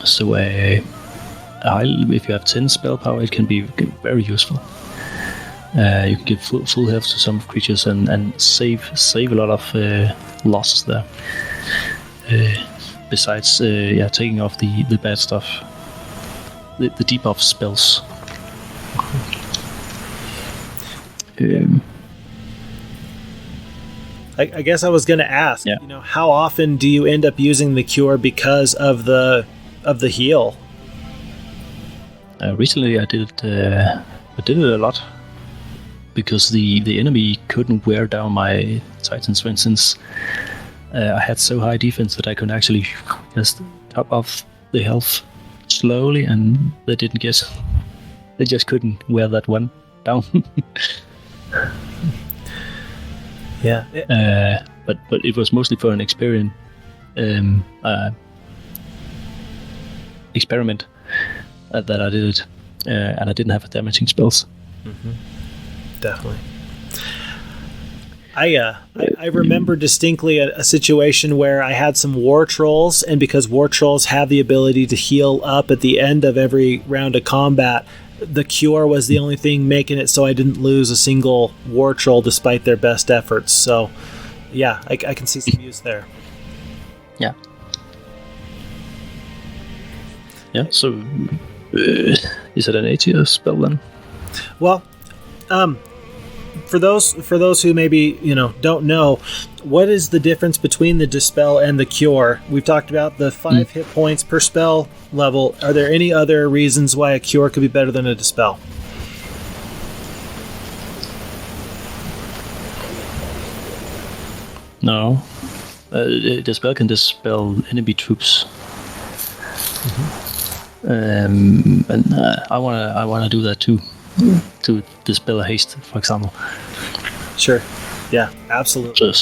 A: So if you have 10 spell power, it can be very useful. You can give full health to some creatures and save a lot of losses there. Besides, taking off the bad stuff, the debuff spells.
C: I guess I was going to ask, you know, how often do you end up using the Cure because of the heal?
A: Recently, I did it a lot because the enemy couldn't wear down my Titans, for instance. I had so high defense that I could actually just top off the health slowly, and they just couldn't wear that one down. But it was mostly for an experiment that I did it, and I didn't have damaging spells.
C: Definitely. I remember distinctly a situation where I had some war trolls, and because war trolls have the ability to heal up at the end of every round of combat, the Cure was the only thing making it so I didn't lose a single war troll despite their best efforts. So, yeah, I can see some use there.
A: Yeah. Yeah, so is it an A tier spell then?
C: Well, for those who maybe don't know, what is the difference between the Dispel and the Cure? We've talked about the 5 hit points per spell level. Are there any other reasons why a Cure could be better than a Dispel?
A: No. Dispel can dispel enemy troops. And I wanna do that too. To dispel a haste, for example.
C: Sure. Yeah, absolutely.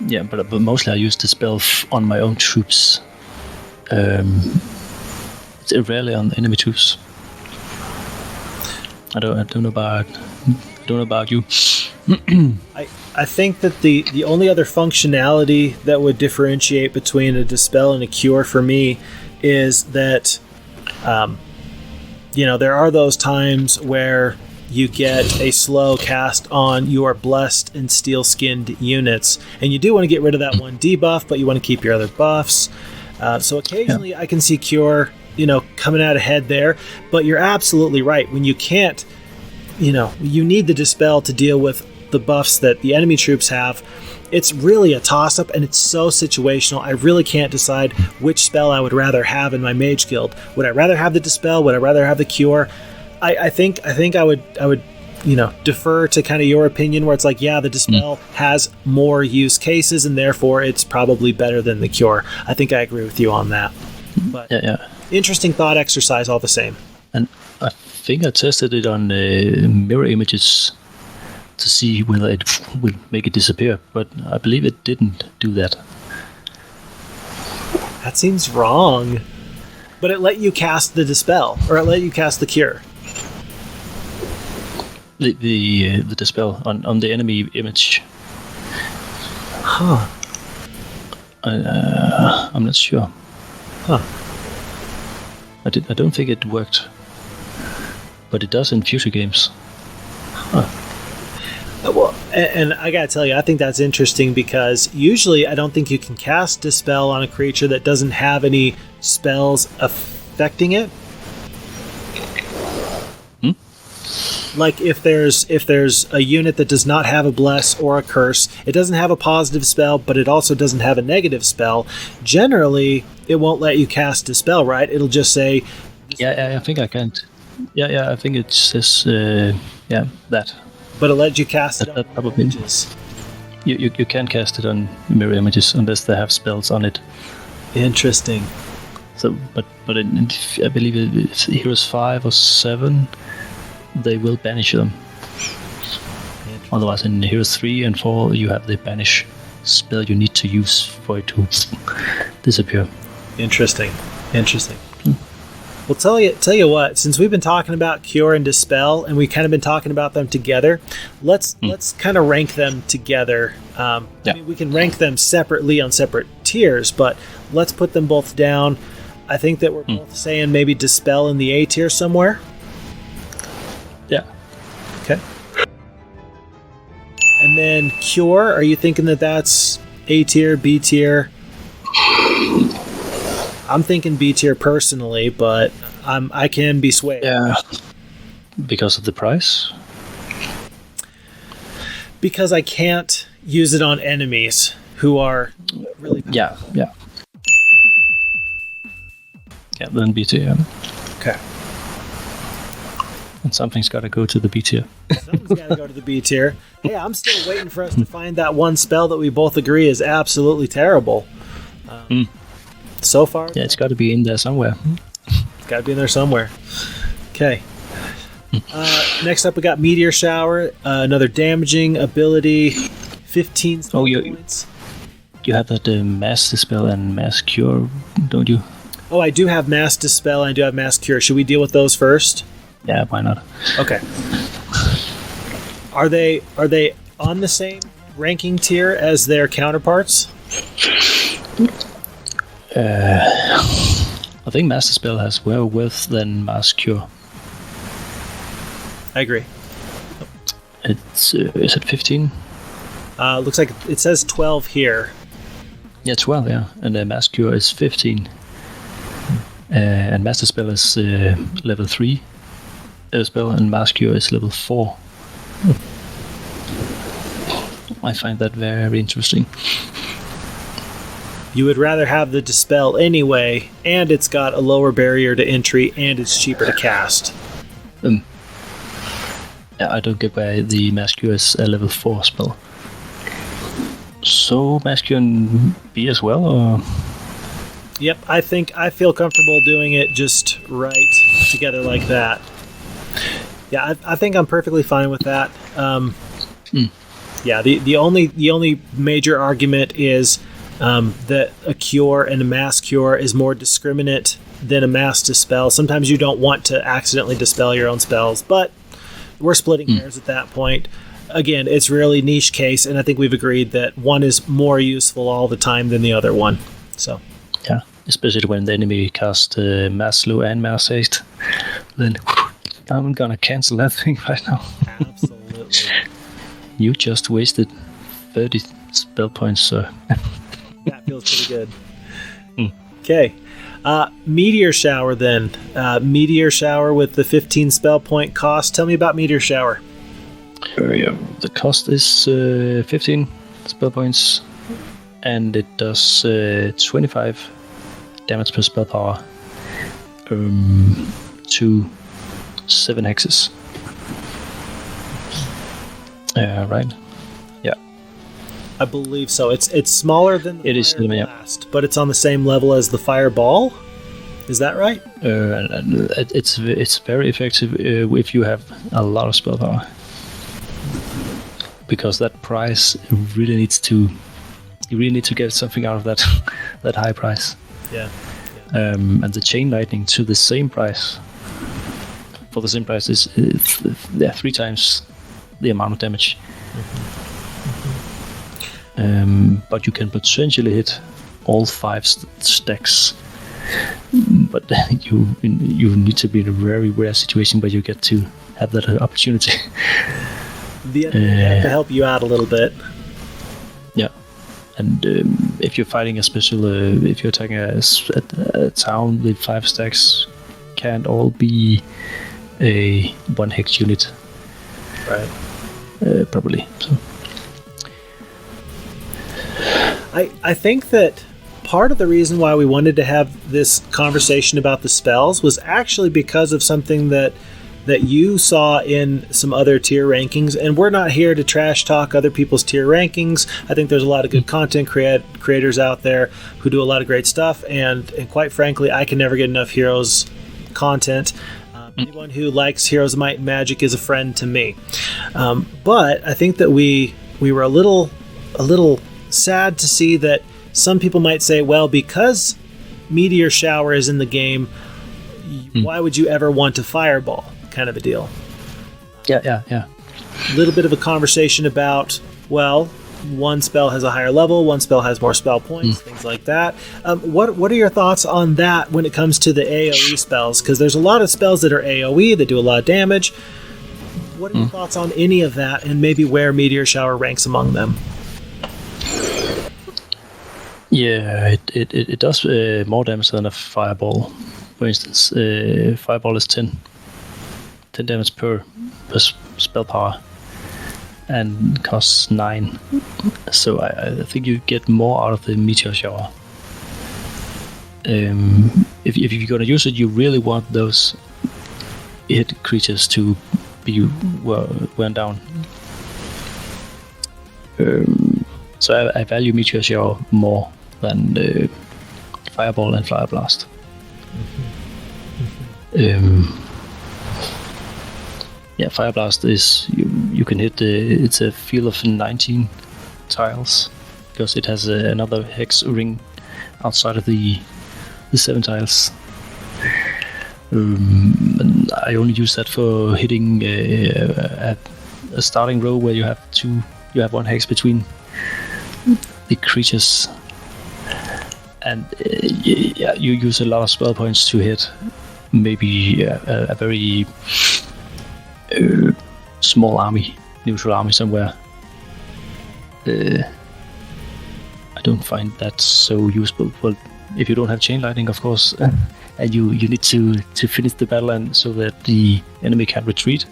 A: But mostly I use Dispel on my own troops. It's rarely on enemy troops. I don't know about you.
C: I think that the only other functionality that would differentiate between a Dispel and a Cure for me is that there are those times where you get a slow cast on your blessed and steel-skinned units, and you do want to get rid of that one debuff, but you want to keep your other buffs. So occasionally I can see Cure, coming out ahead there, but you're absolutely right. When you can't, you need the Dispel to deal with the buffs that the enemy troops have. It's really a toss-up, and it's so situational. I really can't decide which spell I would rather have in my Mage Guild. Would I rather have the Dispel? Would I rather have the Cure? I think I would defer to kind of your opinion, where it's like, yeah, the Dispel has more use cases, and therefore it's probably better than the Cure. I think I agree with you on that. But interesting thought exercise all the same.
A: And I think I tested it on mirror images to see whether it would make it disappear, but I believe it didn't do that.
C: That seems wrong. But it let you cast the Dispel, or it let you cast the Cure.
B: The Dispel on the enemy image.
C: Huh.
B: I'm not sure.
C: Huh.
B: I don't think it worked, but it does in future games.
C: Well, and I gotta tell you, I think that's interesting because usually I don't think you can cast Dispel on a creature that doesn't have any spells affecting it. Like if there's a unit that does not have a bless or a curse, it doesn't have a positive spell, but it also doesn't have a negative spell. Generally, it won't let you cast Dispel, right? It'll just say.
B: Yeah, I think I can't. Yeah, I think it says that.
C: But it lets you cast it on
B: probably.
C: images.
B: You can cast it on mirror images unless they have spells on it.
C: Interesting.
B: So, but I believe it's Heroes 5 or 7. They will banish them. Otherwise, in Heroes 3 and 4, you have the banish spell you need to use for it to disappear.
C: Interesting. Well, tell you what. Since we've been talking about Cure and Dispel, and we've kind of been talking about them together, let's kind of rank them together. I mean, we can rank them separately on separate tiers, but let's put them both down. I think that we're both saying maybe Dispel in the A tier somewhere.
B: Yeah.
C: Okay. And then Cure, are you thinking that that's A tier, B tier? I'm thinking B tier personally, but I can be swayed.
B: Yeah. Because of the price?
C: Because I can't use it on enemies who are really powerful.
B: Yeah, then B tier.
C: Okay.
B: And something's got to go to the B tier.
C: Something's got to go to the B tier. Hey, I'm still waiting for us to find that one spell that we both agree is absolutely terrible. So far,
B: yeah, it's got to be in there somewhere.
C: It's got to be in there somewhere. Okay. Next up, we got Meteor Shower, another damaging ability, 15 spell points.
B: You have that Mass Dispel and Mass Cure, don't you?
C: Oh, I do have Mass Dispel and I do have Mass Cure. Should we deal with those first?
B: Yeah, why not?
C: Okay. Are they on the same ranking tier as their counterparts?
B: I think Master Spell has more worth than Mass Cure.
C: I agree.
B: It's is it 15?
C: Looks like it says 12 here.
B: Yeah, 12, yeah. And the Mass Cure is 15. And Master Spell is level 3 spell, and Mass Cure is level 4. I find that very interesting.
C: You would rather have the Dispel anyway, and it's got a lower barrier to entry, and it's cheaper to cast.
B: Yeah, I don't get why the Mass Cure is a level 4 spell. So Mass Cure and B as well, or?
C: Yep, I feel comfortable doing it just right together like that. Yeah, I think I'm perfectly fine with that. Yeah, the only major argument is that a Cure and a Mass Cure is more discriminate than a Mass Dispel. Sometimes you don't want to accidentally dispel your own spells, but we're splitting hairs at that point. Again, it's really niche case, and I think we've agreed that one is more useful all the time than the other one. So,
B: yeah, especially when the enemy casts Mass Slow and Mass Haste, then I'm gonna cancel that thing right now.
C: Absolutely.
B: You just wasted 30 spell points, sir.
C: That feels pretty good. Okay. Meteor Shower then. Meteor Shower with the 15 spell point cost. Tell me about Meteor Shower.
B: Yeah. The cost is 15 spell points, and it does 25 damage per spell power to 7 hexes. Right? Yeah.
C: I believe so. It's smaller than the Fireblast, but it's on the same level as the Fireball. Is that right?
B: It's very effective if you have a lot of spell power, because that price really needs to. You really need to get something out of that that high price.
C: Yeah.
B: And the Chain Lightning to the same price for the same price is 3 times the amount of damage. But you can potentially hit all 5 stacks. But you need to be in a very rare situation where you get to have that opportunity.
C: The enemy have to help you out a little bit.
B: Yeah, and if you're fighting a special, if you're attacking a town with 5 stacks, can't all be a 1 hex unit.
C: Right.
B: Probably. So.
C: I think that part of the reason why we wanted to have this conversation about the spells was actually because of something that you saw in some other tier rankings, and we're not here to trash talk other people's tier rankings. I think there's a lot of good content creators out there who do a lot of great stuff, and quite frankly, I can never get enough Heroes content. Anyone who likes Heroes of Might and Magic is a friend to me. But I think that we were a little sad to see that some people might say, well, because Meteor Shower is in the game, why would you ever want to Fireball? Kind of a deal.
B: Yeah.
C: A little bit of a conversation about, well, one spell has a higher level, one spell has more spell points, things like that. What are your thoughts on that when it comes to the AoE spells? Because there's a lot of spells that are AoE that do a lot of damage. What are your thoughts on any of that, and maybe where Meteor Shower ranks among them?
B: Yeah, it does more damage than a Fireball. For instance, Fireball is 10 damage per spell power and costs 9. So I think you get more out of the Meteor Shower. If you're gonna use it, you really want those hit creatures to be worn down. So I value Meteor Shower more than Fireball and Fireblast. Yeah, Fireblast is you can hit it's a field of 19 tiles because it has another hex ring outside of the 7 tiles. And I only use that for hitting a starting row where you have 1 hex between the creatures, and you use a lot of spell points to hit maybe a very small army, neutral army somewhere. I don't find that so useful. Well, if you don't have chain lightning, of course, and you need to finish the battle and so that the enemy can retreat,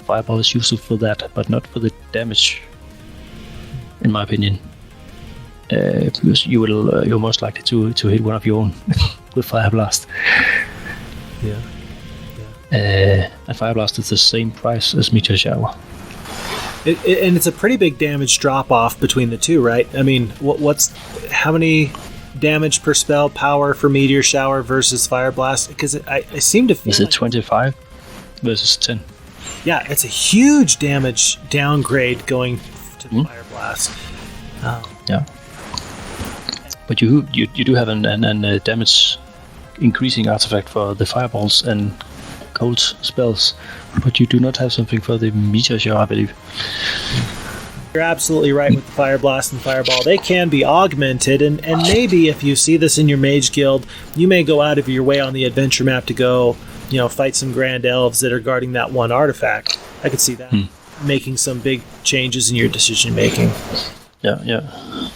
B: Fireball is useful for that, but not for the damage, in my opinion. Because you're most likely to hit one of your own with Fireblast.
C: Yeah.
B: And Fireblast is the same price as Meteor Shower.
C: And it's a pretty big damage drop off between the two, right? I mean, how many damage per spell power for Meteor Shower versus Fireblast? Because I seem to feel
B: is it 25 versus 10?
C: Yeah, it's a huge damage downgrade going to the Fireblast.
B: Yeah. But you do have an damage increasing artifact for the fireballs and cold spells, but you do not have something for the Meteor Shower, I believe.
C: You're absolutely right with the Fireblast and Fireball. They can be augmented, and maybe if you see this in your Mage Guild, you may go out of your way on the adventure map to go, fight some Grand Elves that are guarding that one artifact. I could see that making some big changes in your decision making.
B: Yeah.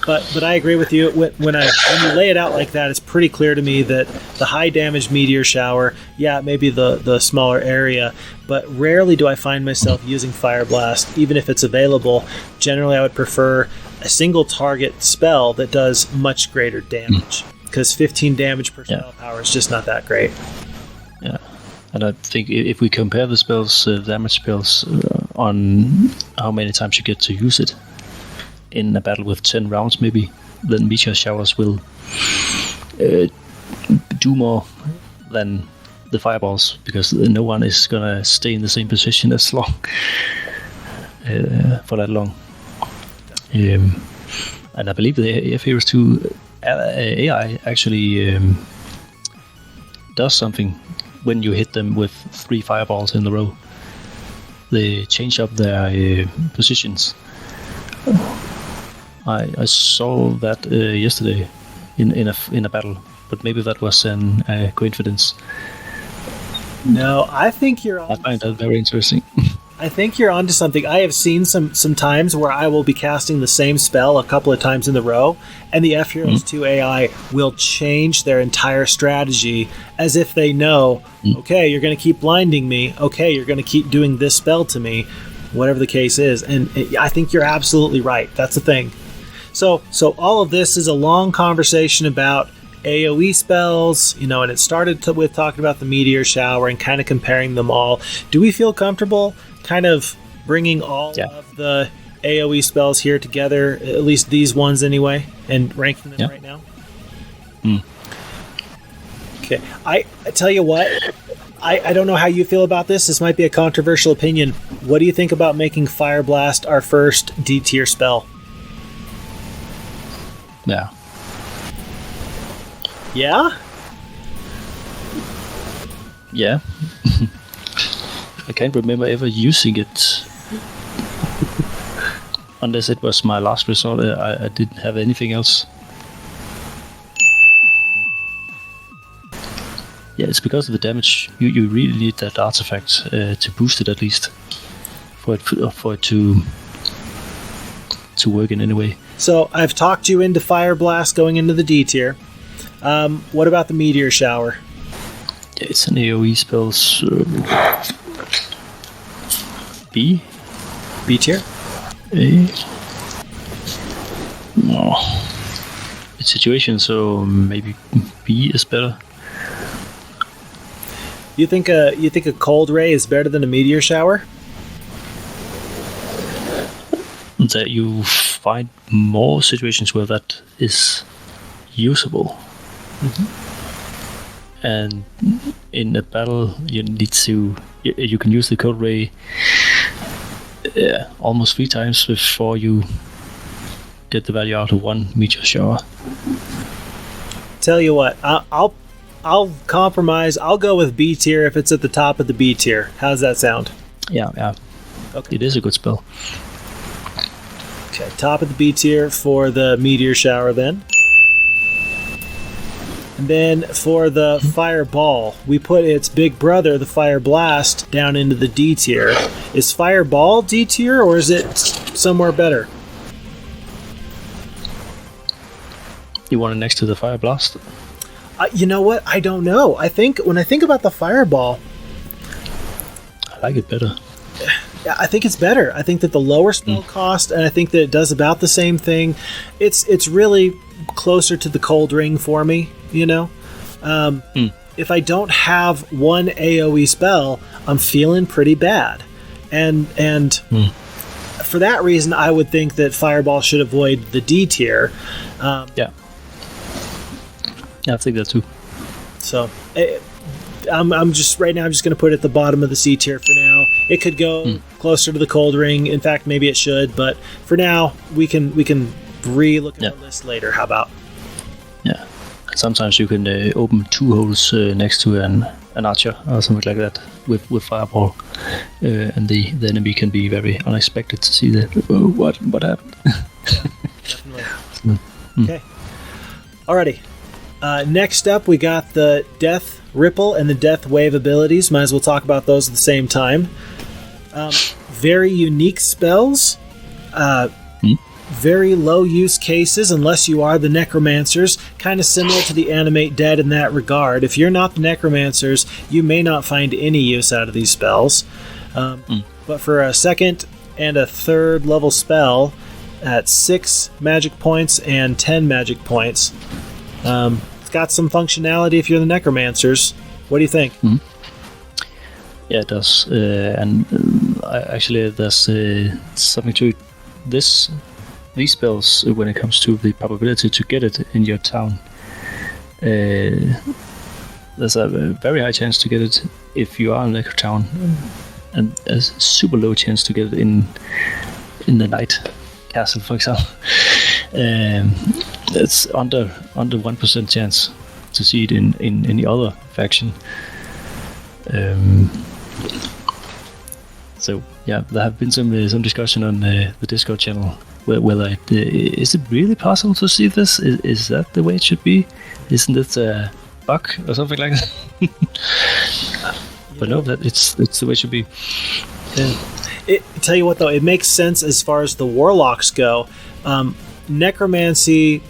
C: But I agree with you. When you lay it out like that, it's pretty clear to me that the high damage Meteor Shower, maybe the smaller area, but rarely do I find myself using Fireblast, even if it's available. Generally, I would prefer a single target spell that does much greater damage, because 15 damage per spell power is just not that great.
B: Yeah, and I think if we compare the spells, damage spells, on how many times you get to use it in a battle with 10 rounds, maybe, then Meteor Showers will do more than the Fireballs, because no one is gonna stay in the same position as long for that long. And I believe the AF Heroes 2 AI actually does something when you hit them with 3 fireballs in a row, they change up their positions. I saw that yesterday in a battle, but maybe that was a coincidence.
C: No, I think you're on.
B: I find that very interesting.
C: I think you're onto something. I have seen some times where I will be casting the same spell a couple of times in a row, and the F Heroes 2 AI will change their entire strategy as if they know, okay, you're going to keep blinding me. Okay, you're going to keep doing this spell to me, whatever the case is. And I think you're absolutely right. That's the thing. So all of this is a long conversation about AoE spells, and it started with talking about the Meteor Shower and kind of comparing them all. Do we feel comfortable kind of bringing all of the AoE spells here together, at least these ones anyway, and ranking them right now? Okay. I tell you what, I don't know how you feel about this. This might be a controversial opinion. What do you think about making Fireblast our first D tier spell?
B: Yeah.
C: Yeah?
B: Yeah. I can't remember ever using it. Unless it was my last resort, I didn't have anything else. Yeah, it's because of the damage. You really need that artifact to boost it at least, for it to work in any way.
C: So I've talked you into Fireblast going into the D tier. What about the Meteor Shower?
B: Yeah, it's an AoE spell. B
C: tier?
B: A. No. It's situation, so maybe B is better.
C: You think a Cold Ray is better than a Meteor Shower?
B: That you find more situations where that is usable. And in a battle, you need to. You can use the Cold Ray almost 3 times before you get the value out of 1 Meteor Shower.
C: Tell you what, I'll compromise. I'll go with B tier if it's at the top of the B tier. How's that sound?
B: Yeah.
C: Okay.
B: It is a good spell.
C: Okay, top of the B tier for the Meteor Shower then. And then for the Fireball, we put its big brother, the Fireblast, down into the D tier. Is Fireball D tier, or is it somewhere better?
B: You want it next to the Fireblast?
C: You know what? I don't know. I think when I think about the Fireball,
B: I like it better.
C: Yeah, I think it's better. I think that the lower spell cost, and I think that it does about the same thing. It's really closer to the Cold Ring for me, If I don't have one AoE spell, I'm feeling pretty bad. And for that reason, I would think that Fireball should avoid the D tier.
B: Yeah, I think that too.
C: So I'm just right now. I'm just going to put it at the bottom of the C tier for now. It could go closer to the Cold Ring. In fact, maybe it should. But for now, we can re-look at the list later. How about?
B: Yeah. Sometimes you can open 2 holes next to an archer or something like that with Fireball, and the enemy can be very unexpected to see that. Oh, what happened?
C: Definitely. Okay. Alrighty. Next up, we got the Death Ripple and the Death Wave abilities. Might as well talk about those at the same time. Very unique spells. Very low use cases unless you are the Necromancers. Kind of similar to the Animate Dead in that regard. If you're not the Necromancers, you may not find any use out of these spells. But for a second and a third level spell at 6 magic points and 10 magic points, it's got some functionality if you're the Necromancers. What do you think?
B: Yeah, it does. And actually, there's something to it. These spells, when it comes to the probability to get it in your town, there's a very high chance to get it if you are in a town, and a super low chance to get it in the night castle, for example. It's under 1% chance to see it in any other faction. So yeah, there have been some discussion on the Discord channel whether is it really possible to see this? Is that the way it should be? Isn't it a bug or something like that? But no, that it's the way it should be.
C: Yeah. Tell you what though, it makes sense as far as the warlocks go. Necromancy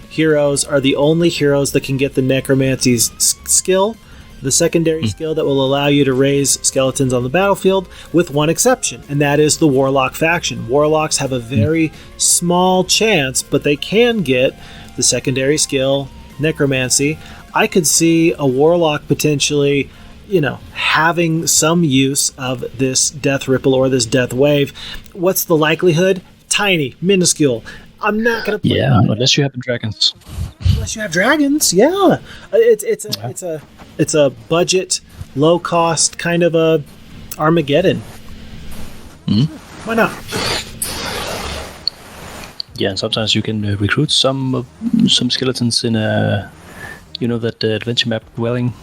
C: heroes are the only heroes that can get the necromancy skill, the secondary skill that will allow you to raise skeletons on the battlefield, with one exception, and that is the warlock faction. Warlocks have a very small chance, but they can get the secondary skill, necromancy. I could see a warlock potentially, having some use of this death ripple or this death wave. What's the likelihood? Tiny, minuscule. I'm not gonna play.
B: Yeah, unless you have dragons.
C: Unless you have dragons, yeah. It's a budget, low cost kind of a Armageddon. Why not?
B: Yeah, and sometimes you can recruit some skeletons in a, that adventure map dwelling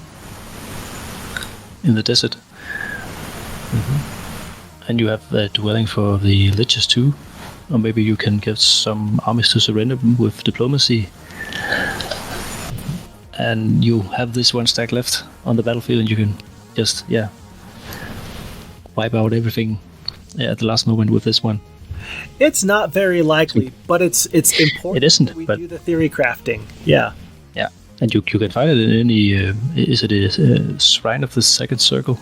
B: in the desert. And you have a dwelling for the liches too. Or maybe you can get some armies to surrender with diplomacy. And you have this one stack left on the battlefield, and you can just, wipe out everything at the last moment with this one.
C: It's not very likely, but it's important.
B: It isn't,
C: that we
B: but
C: do the theory crafting. Yeah.
B: Yeah, and you can find it in any. Is it a shrine of the second circle?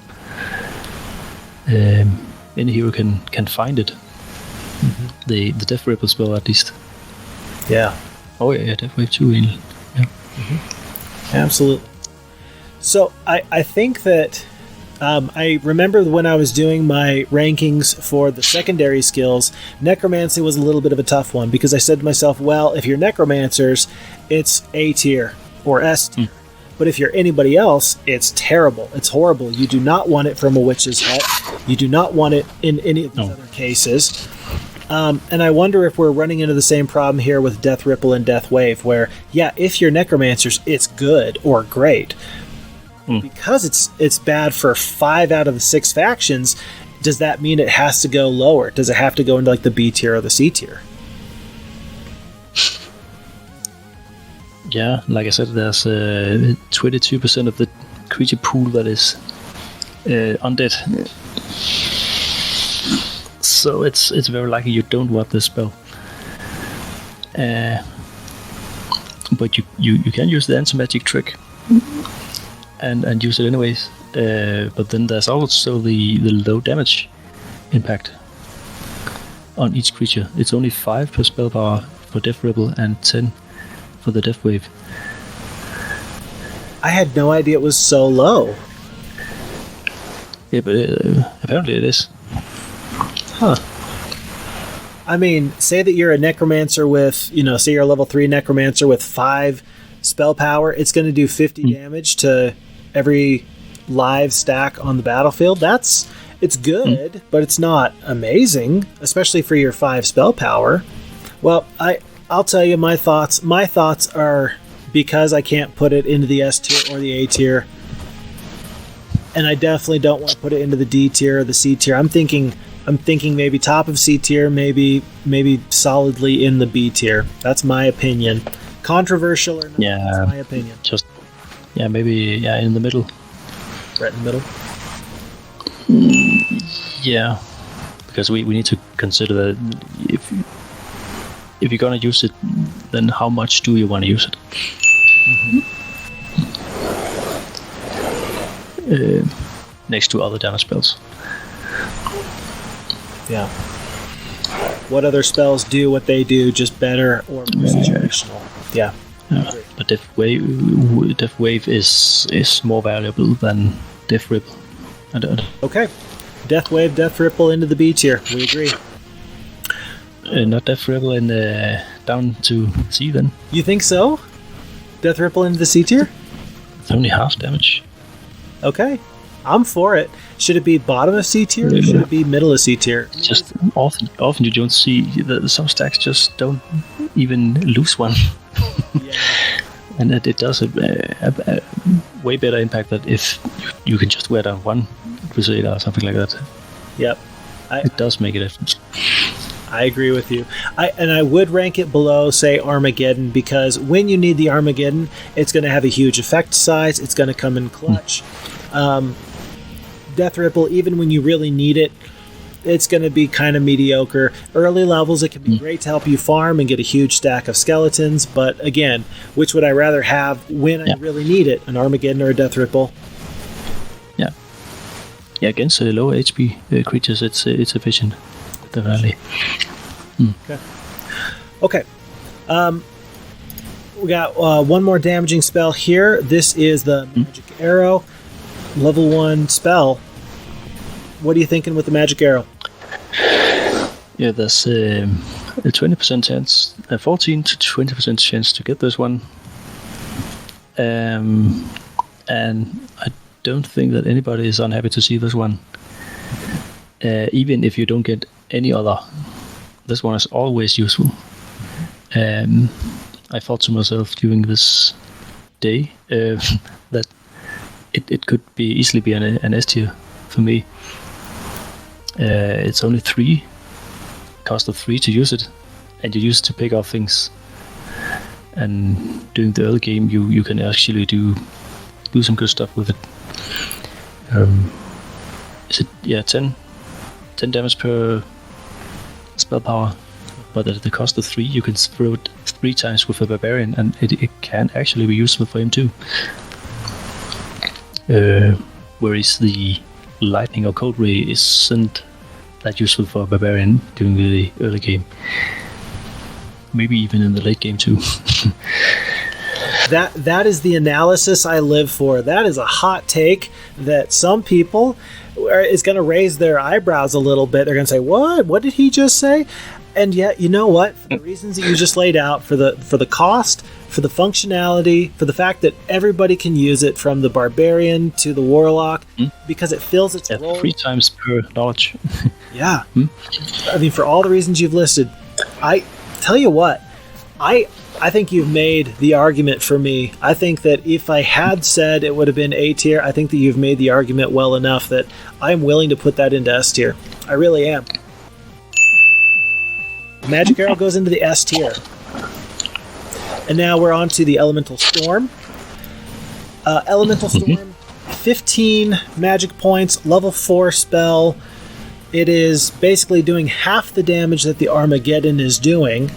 B: Any hero can find it. The Death Ripple spell, at least.
C: Yeah.
B: Oh yeah, Death Wave 2. Yeah.
C: Absolutely. So I think that I remember when I was doing my rankings for the secondary skills, Necromancy was a little bit of a tough one because I said to myself, well, if you're Necromancers, it's A tier or S tier. But if you're anybody else, it's terrible. It's horrible. You do not want it from a witch's hut. You do not want it in any of these other cases. And I wonder if we're running into the same problem here with Death Ripple and Death Wave, where, if you're Necromancers, it's good or great. Because it's bad for 5 out of the 6 factions, does that mean it has to go lower? Does it have to go into like the B tier or the C tier?
B: Yeah, like I said, there's 22% of the creature pool that is undead. So it's very likely you don't want this spell. But you can use the anti-magic trick and use it anyways. But then there's also the low damage impact on each creature. It's only 5 per spell power for Death Ripple and 10 for the Death Wave.
C: I had no idea it was so low.
B: Yeah, but apparently it is.
C: Huh. I mean, say that you're a necromancer with, say you're a level 3 necromancer with 5 spell power, it's going to do 50 damage to every live stack on the battlefield. It's good, but it's not amazing, especially for your 5 spell power. Well, I'll tell you my thoughts. My thoughts are, because I can't put it into the S tier or the A tier, and I definitely don't want to put it into the D tier or the C tier. I'm thinking maybe top of C tier, maybe solidly in the B tier. That's my opinion. Controversial or not, that's my opinion.
B: Maybe in the middle.
C: Right in the middle?
B: Yeah, because we need to consider that if you're gonna use it, then how much do you want to use it? Next to other damage spells.
C: Yeah. What other spells do what they do, just better or more situational? Yeah.
B: But Death Wave is more valuable than Death Ripple.
C: Okay. Death Wave, Death Ripple into the B tier. We agree.
B: Not Death Ripple in down to C then.
C: You think so? Death Ripple into the C tier?
B: It's only half damage.
C: Okay. I'm for it. Should it be bottom of C tier or should it be middle of C tier?
B: Just often you don't see some stacks just don't even lose one. And it does way better impact than if you can just wear down one Crusader or something like that.
C: Yep.
B: It does make a difference.
C: I agree with you. I would rank it below, say, Armageddon, because when you need the Armageddon, it's going to have a huge effect size. It's going to come in clutch. Death Ripple, even when you really need it, it's going to be kind of mediocre. Early levels, it can be great to help you farm and get a huge stack of skeletons. But again, which would I rather have when I really need it? An Armageddon or a Death Ripple?
B: Yeah. Yeah, against low HP creatures, it's efficient. Definitely.
C: Okay. We got one more damaging spell here. This is the Magic Arrow. Level 1 spell. What are you thinking with the Magic Arrow?
B: Yeah, there's a 20% chance, a 14 to 20% chance to get this one. And I don't think that anybody is unhappy to see this one. Even if you don't get any other, this one is always useful. I thought to myself during this day that it could easily be an S tier for me. It's only 3, cost of 3 to use it, and you use it to pick up things. And during the early game, you can actually do some good stuff with it. Is it 10 damage per spell power, but at the cost of 3, you can throw it 3 times with a barbarian, and it can actually be useful for him too. Whereas the lightning or cold ray isn't that useful for a barbarian during the early game. Maybe even in the late game too.
C: That is the analysis I live for. That is a hot take that some people is going to raise their eyebrows a little bit. They're going to say, "What? What did he just say?" And yet, you know what? For the reasons that you just laid out, for the cost, for the functionality, for the fact that everybody can use it, from the barbarian to the warlock, because it fills its role
B: 3 times per knowledge.
C: Yeah. I mean, for all the reasons you've listed, I tell you what, I think you've made the argument for me. I think that if I had said it would have been A tier, I think that you've made the argument well enough that I'm willing to put that into S tier. I really am. Magic Arrow goes into the S tier. And now we're on to the Elemental Storm. Elemental Storm, 15 magic points, level 4 spell. It is basically doing half the damage that the Armageddon is doing.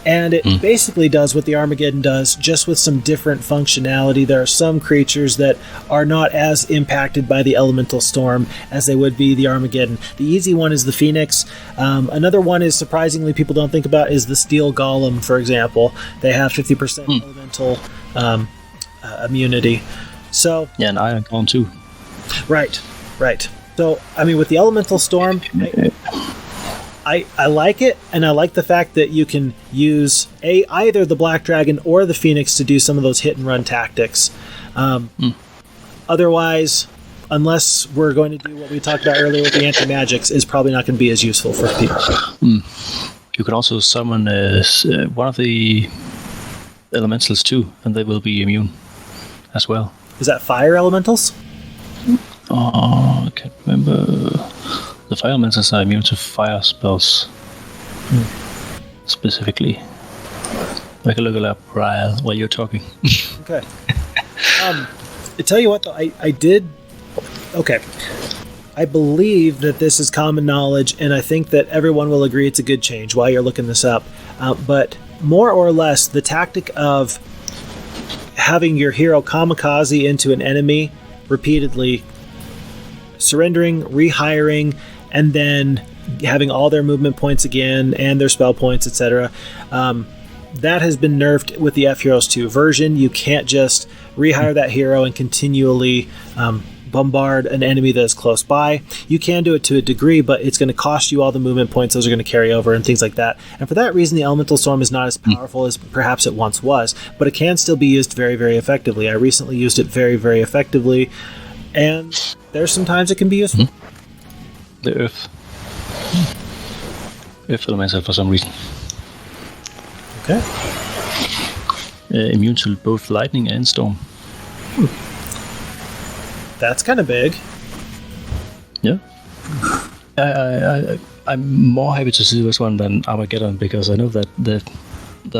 C: And it basically does what the Armageddon does, just with some different functionality. There are some creatures that are not as impacted by the Elemental Storm as they would be the Armageddon. The easy one is the Phoenix. Another one is, surprisingly, people don't think about, is the Steel Golem, for example. They have 50% elemental immunity. So
B: yeah, and Iron Golem too.
C: Right. So, I mean, with the Elemental Storm, I like it, and I like the fact that you can use either the Black Dragon or the Phoenix to do some of those hit-and-run tactics. Otherwise, unless we're going to do what we talked about earlier with the anti-magics, is probably not going to be as useful for people.
B: You can also summon one of the elementals too, and they will be immune as well.
C: Is that fire elementals?
B: Oh, I can't remember. The fire elementals are immune to fire spells. Specifically. I can look it up while you're talking.
C: Okay. I tell you what, though, I did... Okay. I believe that this is common knowledge, and I think that everyone will agree it's a good change while you're looking this up. But more or less, the tactic of having your hero kamikaze into an enemy repeatedly, surrendering, rehiring, and then having all their movement points again and their spell points, etc. That has been nerfed with the F-Heroes 2 version. You can't just rehire that hero and continually bombard an enemy that is close by. You can do it to a degree, but it's going to cost you all the movement points. Those are going to carry over and things like that. And for that reason, the Elemental Storm is not as powerful as perhaps it once was, but it can still be used very, very effectively. I recently used it very, very effectively, and there's sometimes it can be useful.
B: The Earth Elemental for some reason.
C: Okay.
B: Immune to both lightning and storm.
C: That's kind of big.
B: Yeah. I'm more happy to see this one than Armageddon because I know that there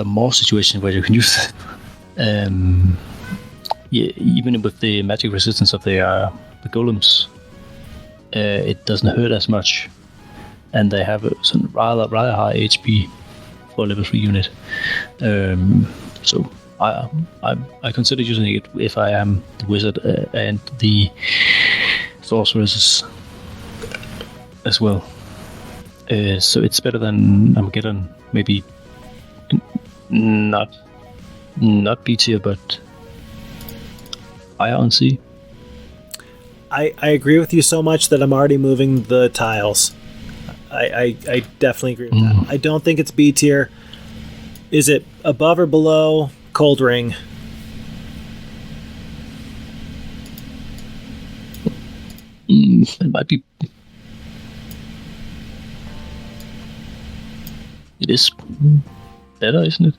B: are more situations where you can use it. Yeah, even with the magic resistance of the golems, it doesn't hurt as much, and they have some rather high HP for a level 3 unit. So I consider using it if I am the wizard and the sorceress as well. So it's better than Armageddon, maybe not B tier, but higher on C.
C: I agree with you so much that I'm already moving the tiles. I definitely agree with that. I don't think it's B tier. Is it above or below Cold Ring?
B: It might be. It is better, isn't it?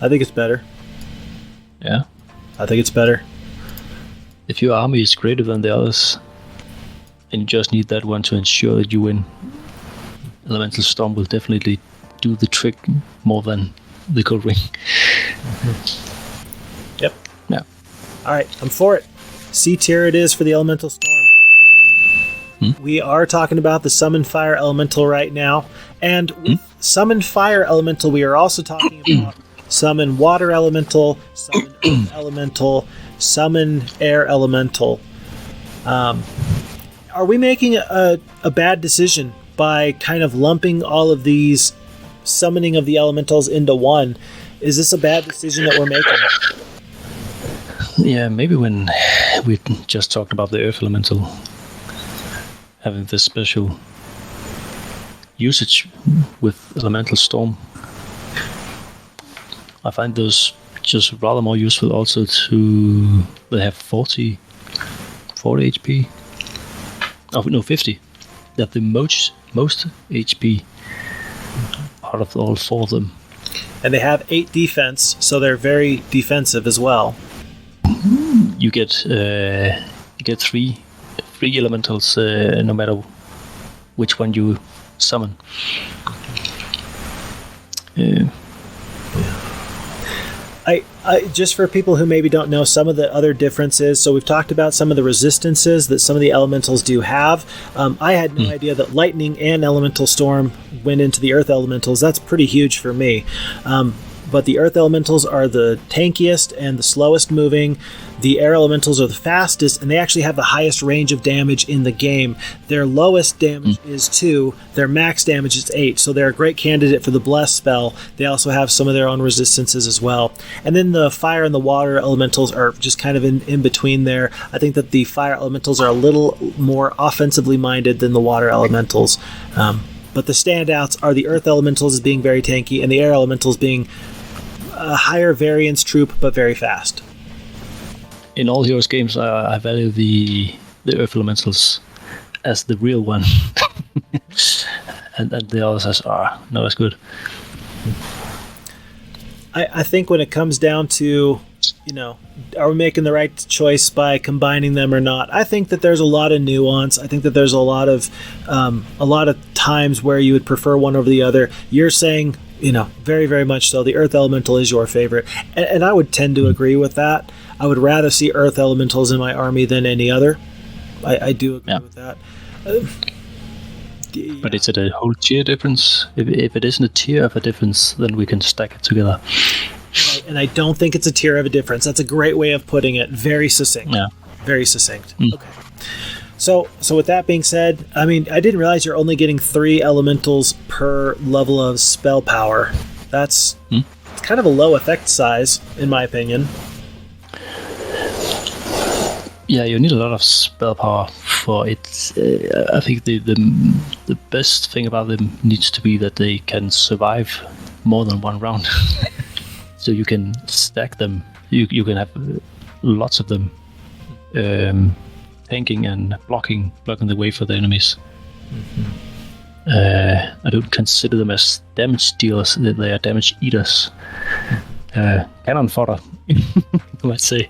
C: I think it's better.
B: Yeah.
C: I think it's better.
B: If your army is greater than the others, and you just need that one to ensure that you win, Elemental Storm will definitely do the trick more than the Cold Ring.
C: Yep.
B: Yeah.
C: Alright, I'm for it. C tier it is for the Elemental Storm. We are talking about the Summon Fire Elemental right now, and with Summon Fire Elemental we are also talking about Summon Water Elemental, Summon Earth Elemental, Summon Air Elemental. Are we making a bad decision by kind of lumping all of these summoning of the elementals into one? Is this a bad decision that we're making?
B: Yeah, maybe when we just talked about the Earth Elemental having this special usage with Elemental Storm, I find those just rather more useful also to... They have 40 HP. Oh, no, 50. They have the most HP out of all 4 of them.
C: And they have 8 defense, so they're very defensive as well.
B: You get 3 elementals no matter which one you summon.
C: I just for people who maybe don't know some of the other differences, so we've talked about some of the resistances that some of the elementals do have. I had no idea that lightning and elemental storm went into the earth elementals. That's pretty huge for me. But the earth elementals are the tankiest and the slowest moving. The air elementals are the fastest, and they actually have the highest range of damage in the game. Their lowest damage is 2, their max damage is 8, so they're a great candidate for the Bless spell. They also have some of their own resistances as well. And then the fire and the water elementals are just kind of in between there. I think that the fire elementals are a little more offensively minded than the water elementals. But the standouts are the earth elementals as being very tanky, and the air elementals being a higher variance troop, but very fast.
B: In all Heroes games, I value the Earth Elementals as the real one, and the others are not as good.
C: I think when it comes down to, are we making the right choice by combining them or not? I think that there's a lot of nuance. I think that there's a lot of times where you would prefer one over the other. You're saying, very, very much so, the Earth Elemental is your favorite. And I would tend to agree with that. I would rather see Earth Elementals in my army than any other. I do agree with that.
B: But is it a whole tier difference? If it isn't a tier of a difference, then we can stack it together.
C: And I don't think it's a tier of a difference. That's a great way of putting it. Very succinct.
B: Yeah.
C: Very succinct. Okay. So with that being said, I didn't realize you're only getting 3 elementals per level of spell power. That's kind of a low effect size, in my opinion.
B: Yeah, you need a lot of spell power for it. I think the best thing about them needs to be that they can survive more than one round. So you can stack them. You can have lots of them. Tanking and blocking the way for the enemies. I don't consider them as damage dealers. They are damage eaters. Cannon fodder, you might say.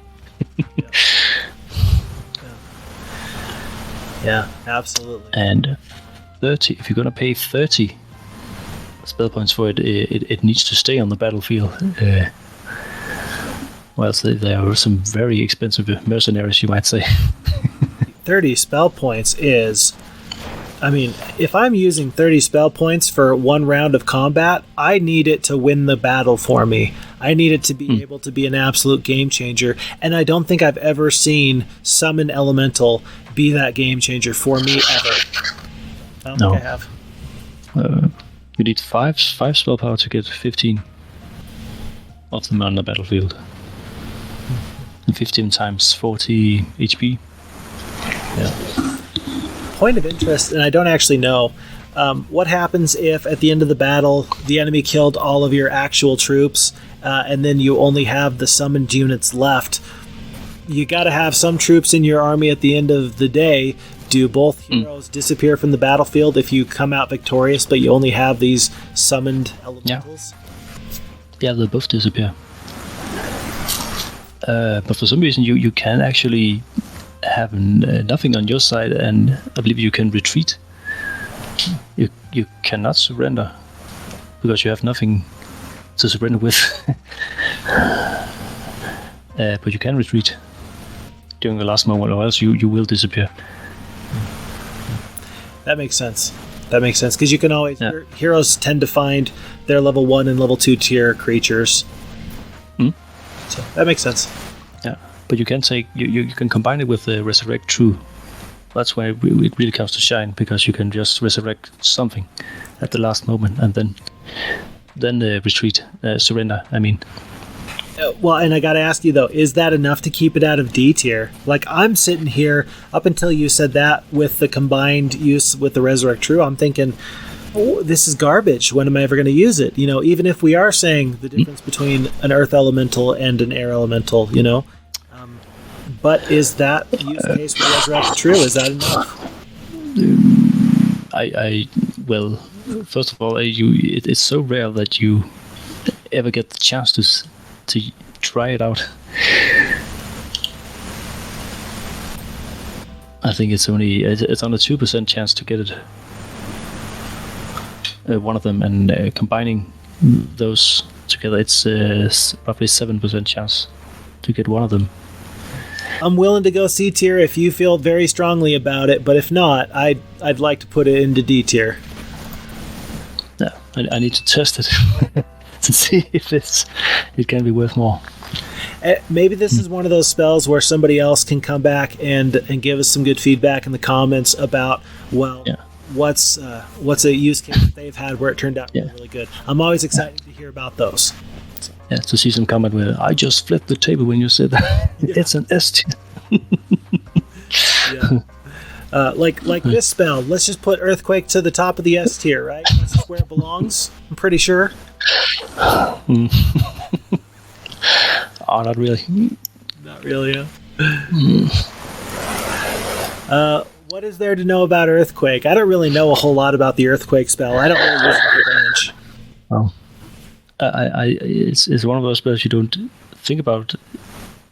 C: Yeah, absolutely.
B: And 30. If you're gonna pay 30 spell points for it, it needs to stay on the battlefield. Whilst there are some very expensive mercenaries, you might say.
C: 30 spell points is... I mean, if I'm using 30 spell points for one round of combat, I need it to win the battle for me. I need it to be able to be an absolute game changer. And I don't think I've ever seen Summon Elemental be that game changer for me ever. I don't think I have.
B: You need 5 spell power to get 15 of them on the battlefield. And 15 times 40 HP.
C: Yeah. Point of interest, and I don't actually know, what happens if at the end of the battle the enemy killed all of your actual troops and then you only have the summoned units left? You got to have some troops in your army at the end of the day. Do both heroes disappear from the battlefield if you come out victorious, but you only have these summoned elementals?
B: Yeah, they both disappear. But for some reason you can actually have nothing on your side, and I believe you can retreat. You cannot surrender because you have nothing to surrender with. But you can retreat during the last moment, or else you will disappear.
C: That makes sense. Because you can always... Your heroes tend to find their level 1 and level 2 tier creatures. So that makes sense.
B: Yeah, but you can take... You can combine it with the Resurrect True. That's where it really comes to shine, because you can just resurrect something at the last moment and then retreat, surrender, I mean.
C: Well, and I gotta ask you though, is that enough to keep it out of D tier? Like, I'm sitting here, up until you said that, with the combined use with the Resurrect True, I'm thinking, oh, this is garbage. When am I ever going to use it? You know, even if we are saying the difference between an Earth Elemental and an Air Elemental, you know? But is that use case for Resurrect True? Is that enough?
B: Well, first of all, it's so rare that you ever get the chance to try it out. I think it's on a 2% chance to get it, one of them, and combining those together, it's roughly 7% chance to get one of them.
C: I'm willing to go C tier if you feel very strongly about it, but if not, I'd like to put it into D tier.
B: Yeah, I need to test it to see if it can be worth more.
C: Maybe this is one of those spells where somebody else can come back and give us some good feedback in the comments about, what's a use case that they've had where it turned out really good. I'm always excited to hear about those.
B: Yeah, to see some comment where I just flipped the table when you said that. It's an S tier.
C: Like this spell, let's just put Earthquake to the top of the S tier, right? That's just where it belongs, I'm pretty sure.
B: Oh, not really.
C: Not really, what is there to know about Earthquake? I don't really know a whole lot about the Earthquake spell. I don't really use it a bunch.
B: Oh. It's one of those spells you don't think about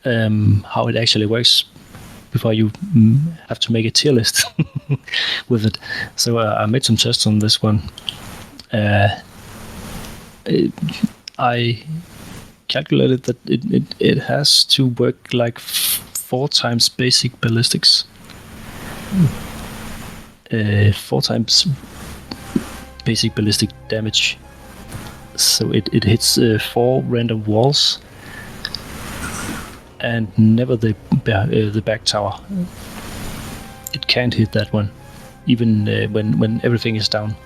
B: how it actually works before you have to make a tier list with it. So I made some tests on this one. I calculated that it has to work like 4 times basic ballistics. 4 times basic ballistic damage. So it hits 4 random walls and never the back tower. It can't hit that one, even when everything is down.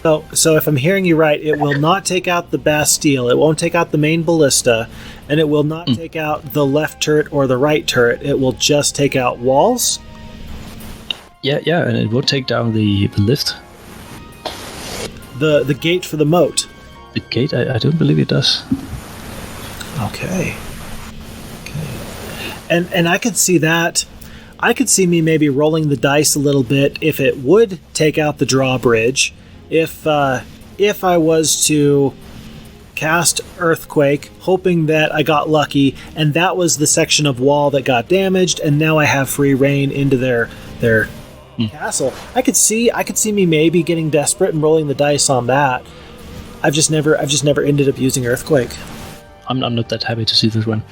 C: So if I'm hearing you right, it will not take out the Bastille, it won't take out the main ballista, and it will not take out the left turret or the right turret. It will just take out walls?
B: Yeah, and it won't take down the lift.
C: The gate for the moat.
B: The gate? I don't believe it does.
C: Okay. And I could see that. I could see me maybe rolling the dice a little bit if it would take out the drawbridge. If I was to cast Earthquake, hoping that I got lucky, and that was the section of wall that got damaged, and now I have free reign into their castle. I could see me maybe getting desperate and rolling the dice on that. I've just never ended up using Earthquake.
B: I'm not that happy to see this one.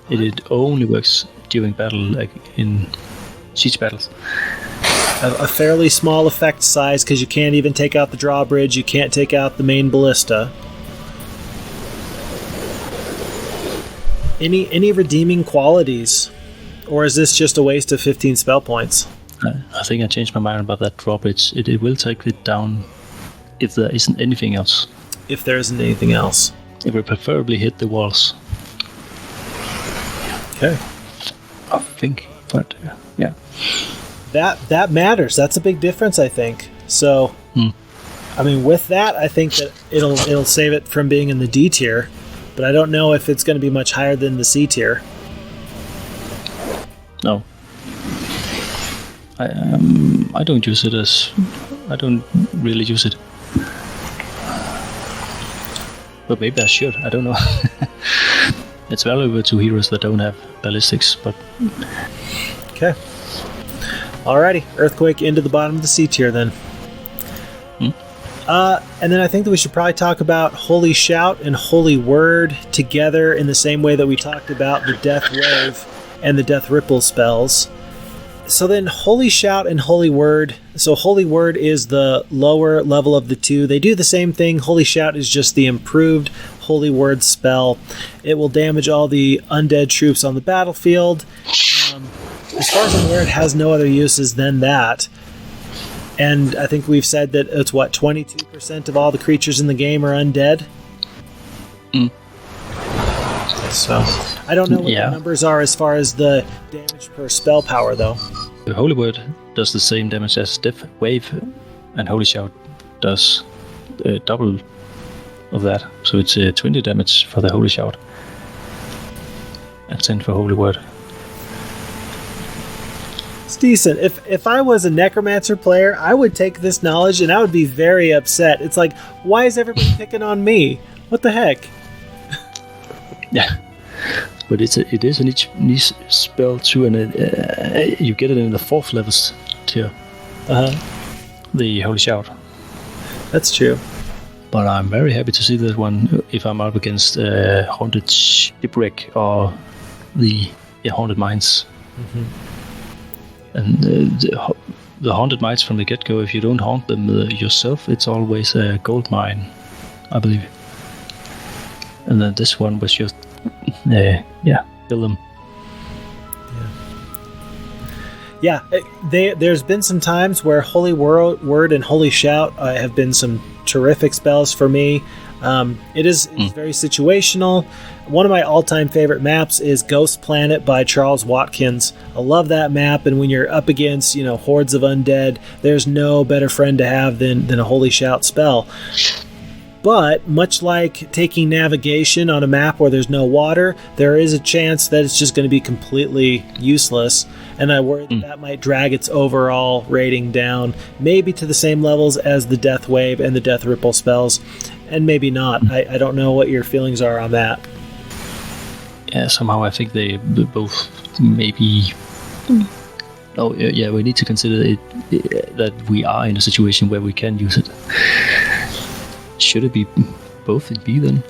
B: It only works during battle, like in siege battles.
C: A fairly small effect size because you can't even take out the drawbridge. You can't take out the main ballista. Any redeeming qualities, or is this just a waste of 15 spell points?
B: I think I changed my mind about that drawbridge. It will take it down if there isn't anything else.
C: If there isn't anything else,
B: it will preferably hit the walls.
C: Okay.
B: I think, but yeah.
C: That matters. That's a big difference, I think. So, I mean, with that, I think that it'll save it from being in the D tier, but I don't know if it's going to be much higher than the C tier.
B: No. I don't use it I don't really use it. But maybe I should. I don't know. It's valuable to heroes that don't have ballistics, but
C: okay. Alrighty, Earthquake into the bottom of the C tier then. And then I think that we should probably talk about Holy Shout and Holy Word together in the same way that we talked about the Death Wave and the Death Ripple spells. So then Holy Shout and Holy Word. So Holy Word is the lower level of the two. They do the same thing. Holy Shout is just the improved Holy Word spell. It will damage all the undead troops on the battlefield. As far as I'm aware, it has no other uses than that. And I think we've said that it's 22% of all the creatures in the game are undead? So, I don't know what the numbers are as far as the damage per spell power, though.
B: The Holy Word does the same damage as Death Wave, and Holy Shout does double of that. So it's 20 damage for the Holy Shout, and 10 for Holy Word.
C: It's decent. If I was a Necromancer player, I would take this knowledge and I would be very upset. It's like, why is everybody picking on me? What the heck?
B: Yeah, but it is a niche spell too, and you get it in the 4th level tier. The Holy Shout.
C: That's true.
B: But I'm very happy to see this one if I'm up against Haunted Shipwreck or the Haunted Mines. And the Haunted Mines from the get-go, if you don't haunt them yourself, it's always a gold mine, I believe. And then this one was just, kill them.
C: Yeah, there's been some times where Holy Word and Holy Shout have been some terrific spells for me. It's very situational. One of my all-time favorite maps is Ghost Planet by Charles Watkins. I love that map, and when you're up against, hordes of undead, there's no better friend to have than a Holy Shout spell. But much like taking navigation on a map where there's no water, there is a chance that it's just going to be completely useless, and I worry that might drag its overall rating down, maybe to the same levels as the Death Wave and the Death Ripple spells, and maybe not. I don't know what your feelings are on that.
B: Yeah, somehow I think they both maybe... Oh, yeah, we need to consider that we are in a situation where we can use it. Should it be both in B then?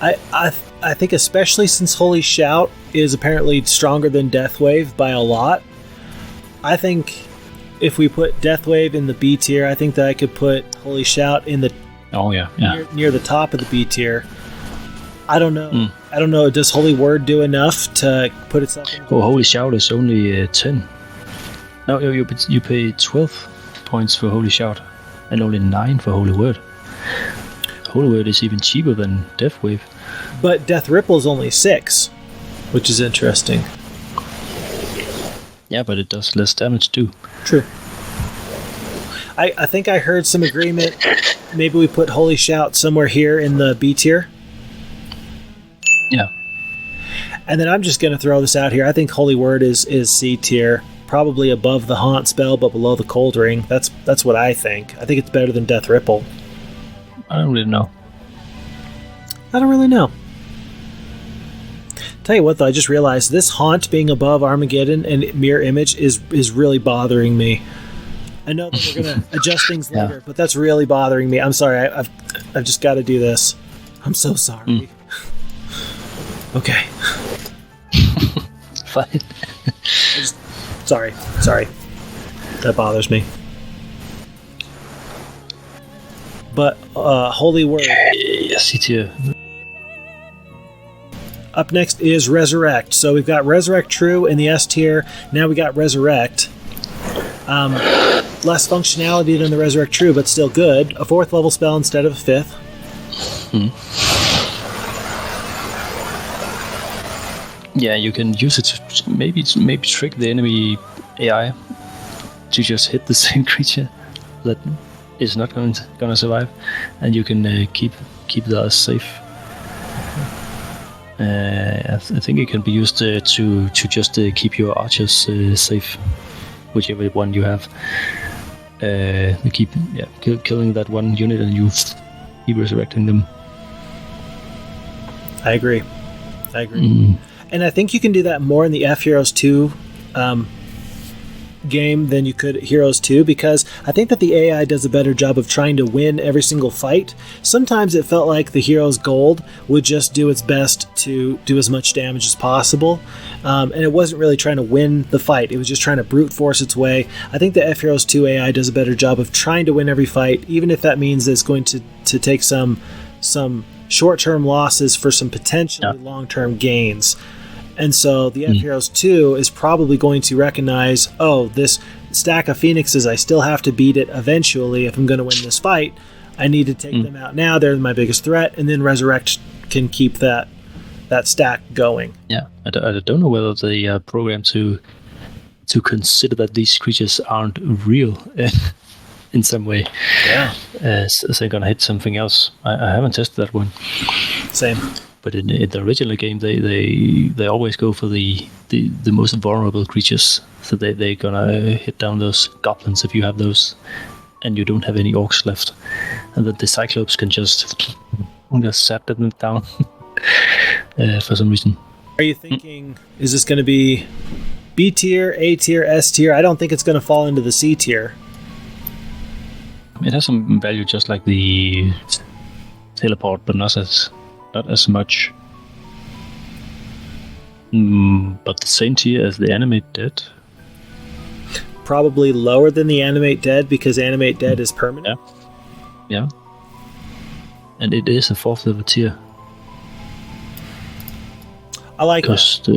C: I think especially since Holy Shout is apparently stronger than Death Wave by a lot, I think if we put Death Wave in the B tier, I think that I could put Holy Shout in the near the top of the B tier. I don't know. I don't know. Does Holy Word do enough to put itself in?
B: Oh, Holy Shout is only 10. No, you pay 12 points for Holy Shout and only 9 for Holy Word. Holy Word is even cheaper than Death Wave.
C: But Death Ripple is only 6, which is interesting.
B: Yeah, but it does less damage too.
C: True. I think I heard some agreement. Maybe we put Holy Shout somewhere here in the B tier.
B: Yeah.
C: And then I'm just going to throw this out here. I think Holy Word is C tier. Probably above the Haunt spell, but below the Cold Ring. That's what I think. I think it's better than Death Ripple.
B: I don't really know.
C: I don't really know. Tell you what, though, I just realized this haunt being above Armageddon and mirror image is really bothering me. I know that we're going to adjust things later, but that's really bothering me. I'm sorry. I've just got to do this. I'm so sorry. Okay.
B: Fine.
C: Sorry. That bothers me. But Holy Word.
B: Yes, it is.
C: Up next is Resurrect. So we've got Resurrect True in the S tier. Now we got Resurrect. Less functionality than the Resurrect True, but still good. A 4th level spell instead of a 5th.
B: Yeah, you can use it to maybe trick the enemy AI to just hit the same creature that is not going to survive, and you can keep the others safe. I think it can be used to just keep your archers safe, whichever one you have. Keep killing that one unit, and you keep resurrecting them.
C: I agree. And I think you can do that more in the F Heroes 2 game than you could at Heroes 2, because I think that the AI does a better job of trying to win every single fight. Sometimes it felt like the Heroes Gold would just do its best to do as much damage as possible, and it wasn't really trying to win the fight. It was just trying to brute force its way. I think the F Heroes 2 AI does a better job of trying to win every fight, even if that means it's going to take some short-term losses for some potentially long-term gains. And so the F Heroes 2 is probably going to recognize, this stack of Phoenixes, I still have to beat it eventually if I'm going to win this fight. I need to take them out now. They're my biggest threat. And then Resurrect can keep that stack going.
B: Yeah, I don't know whether they are programmed to consider that these creatures aren't real in some way.
C: Yeah.
B: So they're going to hit something else. I haven't tested that one.
C: Same.
B: But in the original game, they always go for the most vulnerable creatures. So they're gonna hit down those goblins if you have those, and you don't have any orcs left, and then the Cyclops can just sat them down for some reason.
C: Are you thinking, is this going to be B tier, A tier, S tier? I don't think it's going to fall into the C tier.
B: It has some value, just like the teleport, but not as much. But the same tier as the Animate Dead.
C: Probably lower than the Animate Dead, because Animate Dead is permanent.
B: Yeah. And it is a 4th level tier.
C: I like that.
B: Cost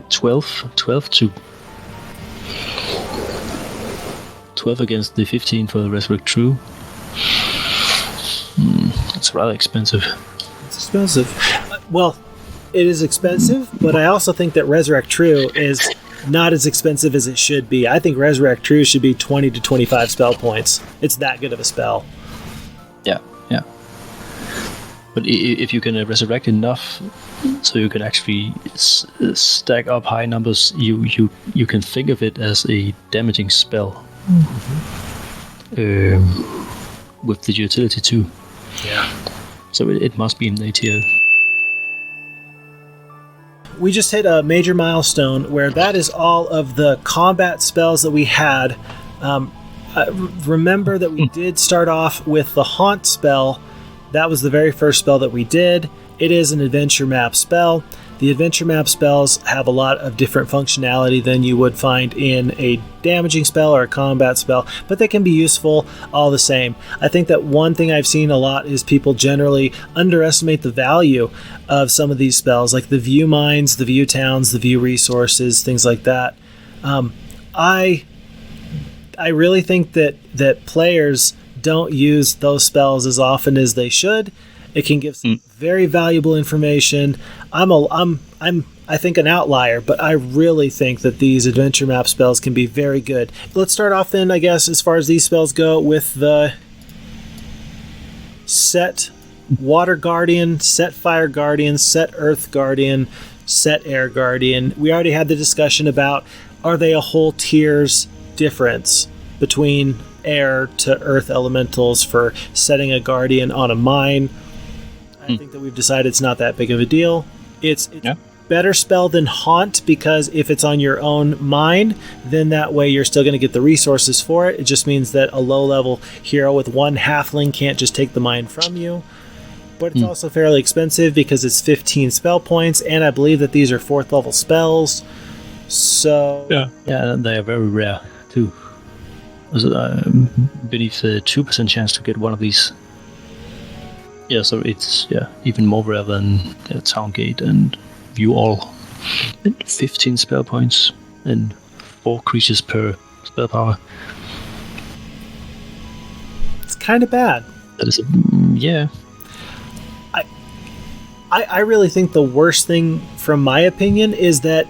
B: 12 to 12 against the 15 for the Resurrect True. It's rather expensive.
C: It's expensive. Well, it is expensive, but I also think that Resurrect True is not as expensive as it should be. I think Resurrect True should be 20 to 25 spell points. It's that good of a spell.
B: Yeah. But if you can resurrect enough, so you can actually stack up high numbers, you can think of it as a damaging spell. With the utility too.
C: Yeah.
B: So it must be in the tier.
C: We just hit a major milestone where that is all of the combat spells that we had. Remember that we did start off with the Haunt spell. That was the very first spell that we did. It is an adventure map spell. The adventure map spells have a lot of different functionality than you would find in a damaging spell or a combat spell, but they can be useful all the same. I think that one thing I've seen a lot is people generally underestimate the value of some of these spells, like the view mines, the view towns, the view resources, things like that. I really think that players don't use those spells as often as they should. It can give some very valuable information. I think an outlier, but I really think that these adventure map spells can be very good. Let's start off then, I guess, as far as these spells go, with the set Water Guardian, set Fire Guardian, set Earth Guardian, set Air Guardian. We already had the discussion about, are they a whole tier's difference between air to earth elementals for setting a guardian on a mine? I think that we've decided it's not that big of a deal. It's better spell than Haunt, because if it's on your own mind, then that way you're still going to get the resources for it. It just means that a low-level hero with one halfling can't just take the mind from you. But it's also fairly expensive because it's 15 spell points, and I believe that these are 4th level spells. So
B: yeah, and they are very rare too. Beneath the 2% chance to get one of these. Yeah, so it's even more rare than Town Gate and View All. And 15 spell points and 4 creatures per spell power.
C: It's kind of bad.
B: That is yeah.
C: I really think the worst thing, from my opinion, is that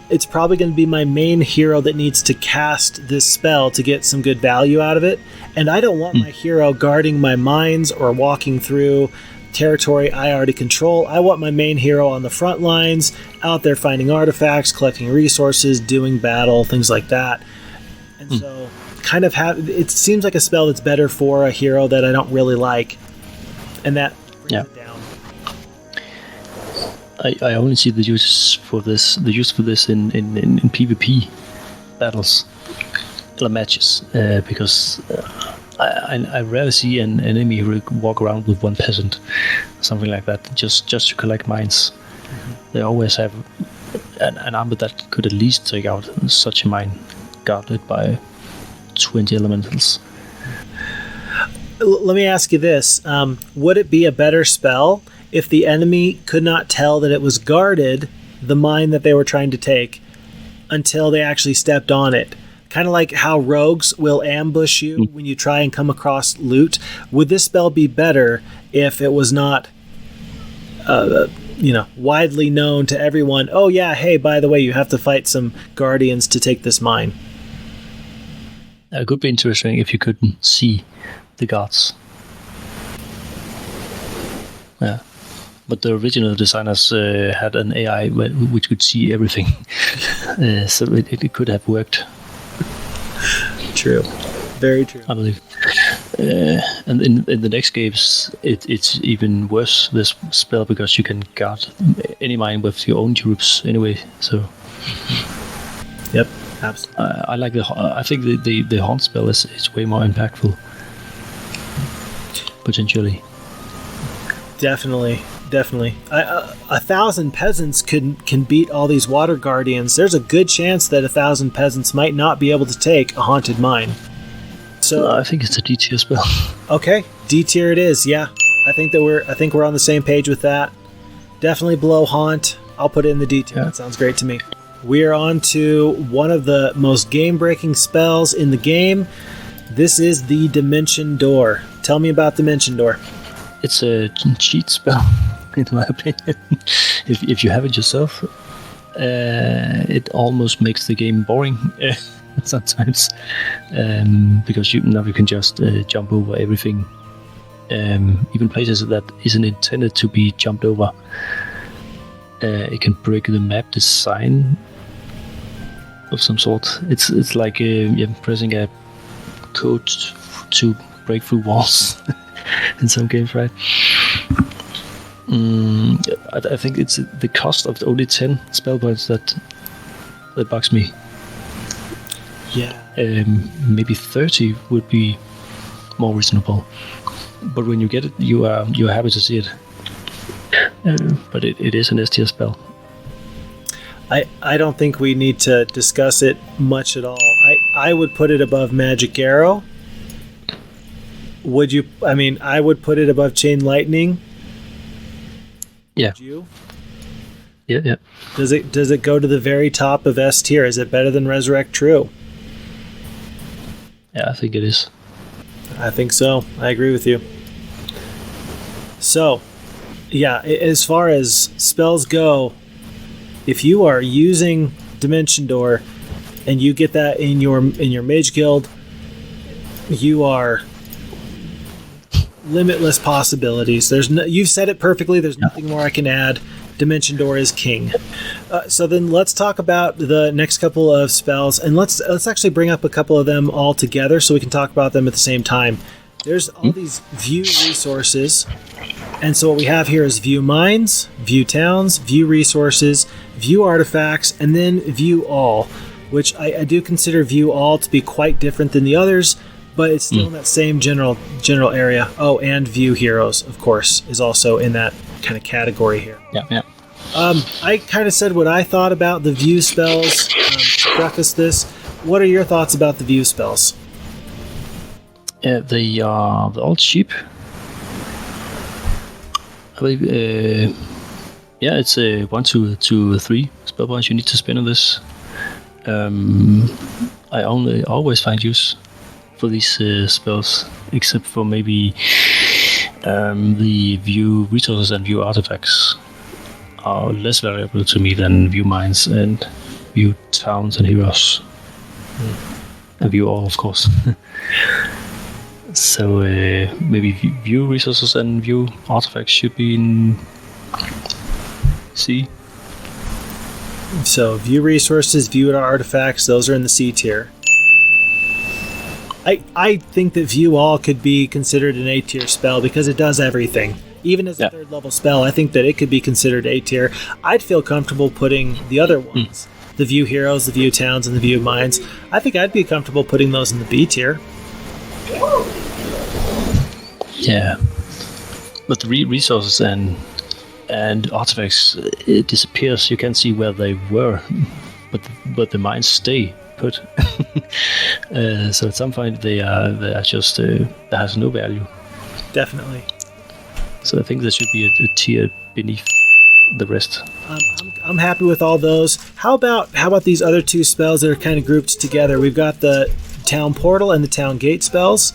C: it's probably going to be my main hero that needs to cast this spell to get some good value out of it. And I don't want my hero guarding my mines or walking through territory I already control. I want my main hero on the front lines, out there finding artifacts, collecting resources, doing battle, things like that. And so it seems like a spell that's better for a hero that I don't really like. And that brings it down.
B: I only see the use for this in PvP battles or matches, because I rarely see an enemy who walk around with one peasant, something like that, just to collect mines. They always have an armor that could at least take out such a mine guarded by 20 elementals.
C: Let me ask you this: would it be a better spell if the enemy could not tell that it was guarded, the mine that they were trying to take, until they actually stepped on it? Kind of like how rogues will ambush you when you try and come across loot. Would this spell be better if it was not, widely known to everyone? Oh yeah, hey, by the way, you have to fight some guardians to take this mine.
B: It could be interesting if you couldn't see the guards. Yeah. But the original designers had an AI which could see everything, so it could have worked.
C: True, very true.
B: I believe. And in the next games, it's even worse, this spell, because you can guard any mine with your own troops anyway. So.
C: Yep, absolutely.
B: I think the haunt spell is way more impactful. Potentially.
C: Definitely. 1,000 peasants can beat all these water guardians. There's a good chance that 1,000 peasants might not be able to take a haunted mine. So
B: I think it's a D tier spell.
C: Okay, D tier it is. Yeah, I think we're on the same page with that. Definitely below haunt. I'll put it in the D tier. Yeah. That sounds great to me. We are on to one of the most game-breaking spells in the game. This is the Dimension Door. Tell me about Dimension Door.
B: It's a cheat spell, in my opinion. If you have it yourself, it almost makes the game boring sometimes, because you can just jump over everything, even places that isn't intended to be jumped over. It can break the map design of some sort. It's like pressing a code to break through walls. In some games, right? I think it's the cost of only 10 spell points that bugs me.
C: Yeah.
B: Maybe 30 would be more reasonable. But when you get it, you're happy to see it. But it is an S tier spell.
C: I don't think we need to discuss it much at all. I would put it above Magic Arrow. Would you? I mean, I would put it above Chain Lightning.
B: Yeah.
C: Would you?
B: Yeah.
C: Does it go to the very top of S tier? Is it better than Resurrect True?
B: Yeah, I think it is.
C: I think so. I agree with you. So, yeah, as far as spells go, if you are using Dimension Door and you get that in your Mage Guild, you are limitless possibilities. You've said it perfectly. There's nothing more I can add. Dimension Door is king. So then let's talk about the next couple of spells, and let's actually bring up a couple of them all together so we can talk about them at the same time. there's all these view resources. And so what we have here is view mines, view towns, view resources, view artifacts, and then view all, which I do consider view all to be quite different than the others, but it's still in that same general area. Oh, and view heroes, of course, is also in that kind of category here.
B: Yeah.
C: I kind of said what I thought about the view spells to preface this. What are your thoughts about the view spells?
B: They are all cheap. I believe, it's 1 to 3 spell points you need to spend on this. I always find use for these spells, except for maybe the view resources and view artifacts are less valuable to me than view mines and view towns and heroes. And view all, of course. So maybe view resources and view artifacts should be in C.
C: So view resources, view artifacts, those are in the C tier. I think that view all could be considered an A tier spell because it does everything. Even as a third level spell, I think that it could be considered A tier. I'd feel comfortable putting the other ones, the view heroes, the view towns, and the view mines. I think I'd be comfortable putting those in the B tier.
B: Yeah, but the resources and artifacts, it disappears. You can't see where they were, but the mines stay put. So at some point they are just that has no value.
C: Definitely.
B: So I think there should be a tier beneath the rest.
C: I'm happy with all those. How about these other two spells that are kind of grouped together? We've got the town portal and the town gate spells.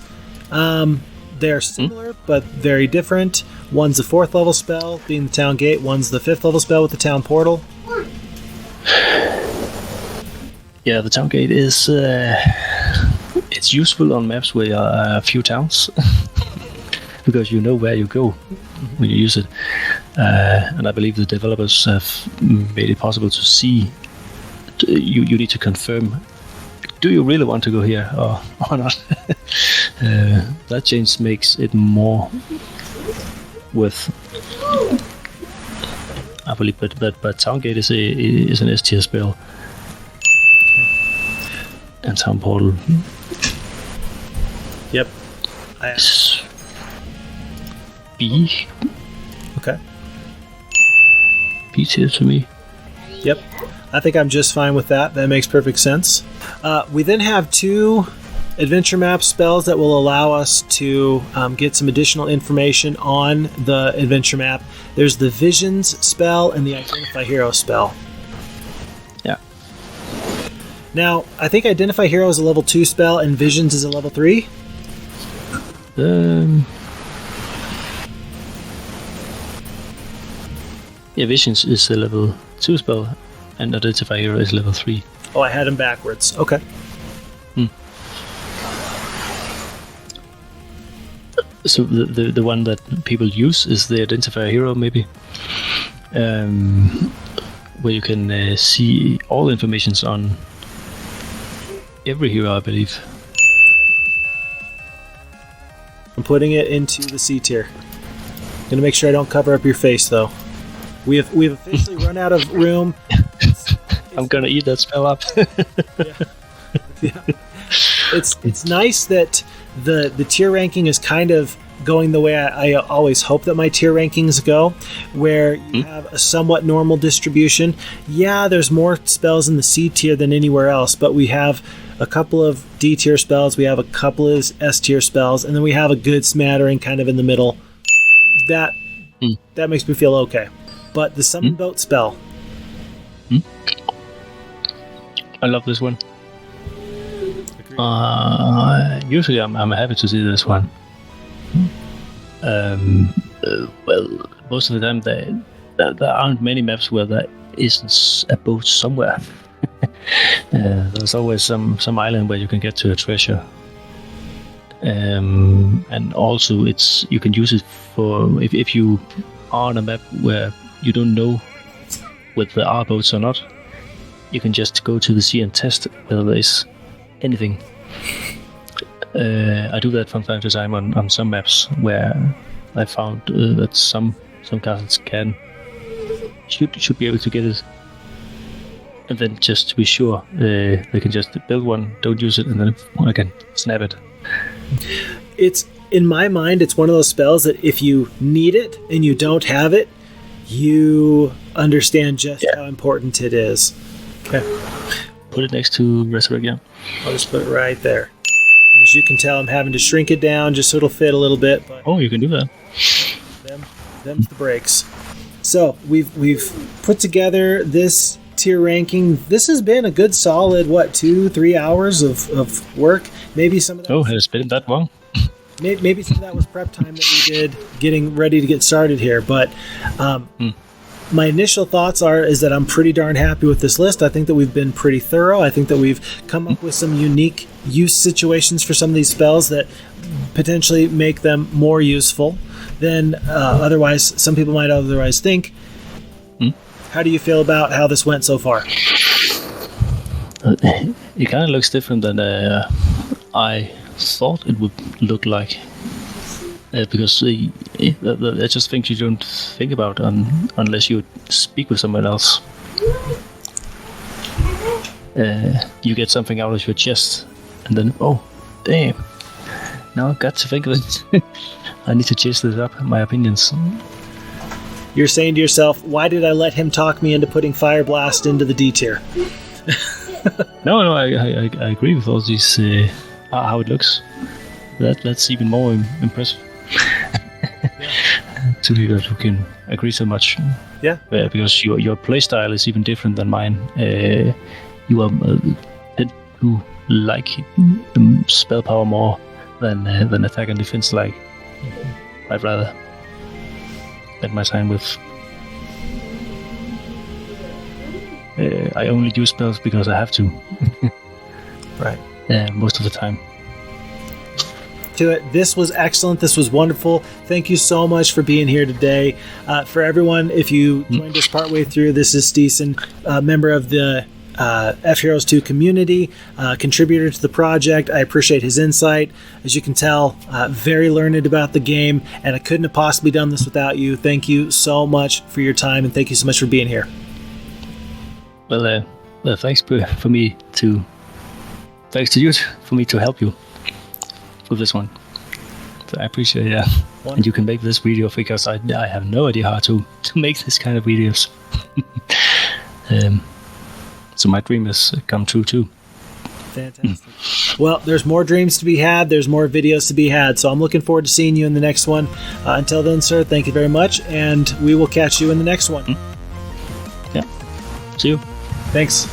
C: They're similar, but very different. One's a 4th level spell, being the town gate. One's the 5th level spell with the town portal.
B: Yeah, the town gate is it's useful on maps where there are a few towns because you know where you go when you use it. And I believe the developers have made it possible to see. You need to confirm. Do you really want to go here or not? That change makes it more worth. I believe, but Town Gate is an S tier spell, and Town Portal.
C: Yep.
B: B.
C: Okay.
B: B tier to me.
C: Yep. I think I'm just fine with that. That makes perfect sense. We then have 2 adventure map spells that will allow us to get some additional information on the adventure map. There's the Visions spell and the Identify Hero spell.
B: Yeah.
C: Now, I think Identify Hero is a level 2 spell and Visions is a level 3.
B: Yeah, Visions is a level 2 spell and Identify Hero is level 3.
C: Oh, I had them backwards. Okay.
B: So the one that people use is the Identify Hero, maybe, where you can see all information on every hero, I believe.
C: I'm putting it into the C tier. Gonna make sure I don't cover up your face, though. We've officially run out of room.
B: I'm gonna eat that spell up.
C: Yeah. It's nice that the tier ranking is kind of going the way I always hope that my tier rankings go, where you have a somewhat normal distribution. Yeah, there's more spells in the C tier than anywhere else, but we have a couple of D tier spells, we have a couple of S tier spells, and then we have a good smattering kind of in the middle. That makes me feel okay. But the Summon Boat spell.
B: I love this one. Usually I'm happy to see this one. Well, most of the time there aren't many maps where there isn't a boat somewhere. There's always some island where you can get to a treasure. And also you can use it for if you are on a map where you don't know whether there are boats or not, you can just go to the sea and test whether there is anything. I do that from time to time on some maps where I found that some castles should be able to get it, and then just to be sure, they can just build one, don't use it, and then I can snap it.
C: It's, in my mind, it's one of those spells that if you need it and you don't have it, you understand just how important it is. Okay.
B: Put it next to Resurrect, yeah.
C: I'll just put it right there. And as you can tell, I'm having to shrink it down just so it'll fit a little bit. But
B: you can do that.
C: Them's the breaks. So we've put together this tier ranking. This has been a good solid 2-3 hours of work. Maybe some of that
B: has it been that long?
C: Maybe some of that was prep time that we did getting ready to get started here, but my initial thoughts is that I'm pretty darn happy with this list. I think that we've been pretty thorough. I think that we've come up with some unique use situations for some of these spells that potentially make them more useful than some people might otherwise think. How do you feel about how this went so far?
B: It kind of looks different than I thought it would look like, because there's just things you don't think about unless you speak with someone else. You get something out of your chest, and then damn, now I've got to think of it. I need to chase this up, my opinions.
C: You're saying to yourself, why did I let him talk me into putting Fireblast into the D tier?
B: No, I agree with all these, how it looks. That's even more impressive. Two people who can agree so much.
C: Yeah.
B: Because your playstyle is even different than mine. You are who like spell power more than attack and defense. Like, I'd rather spend my time with. I only use spells because I have to.
C: Right.
B: Most of the time.
C: This was excellent. This was wonderful. Thank you so much for being here today. For everyone, if you joined us partway through, this is Stisen, a member of the F-Heroes 2 community, contributor to the project. I appreciate his insight. As you can tell, very learned about the game, and I couldn't have possibly done this without you. Thank you so much for your time, and thank you so much for being here.
B: Well, thanks for me to. Thanks to you for me to help you with this one. So I appreciate it, yeah. Wonderful. And you can make this video because I have no idea how to make this kind of videos. So my dream has come true too.
C: Fantastic. Well, there's more dreams to be had. There's more videos to be had. So I'm looking forward to seeing you in the next one. Until then, sir, thank you very much. And we will catch you in the next one.
B: Yeah. See you.
C: Thanks.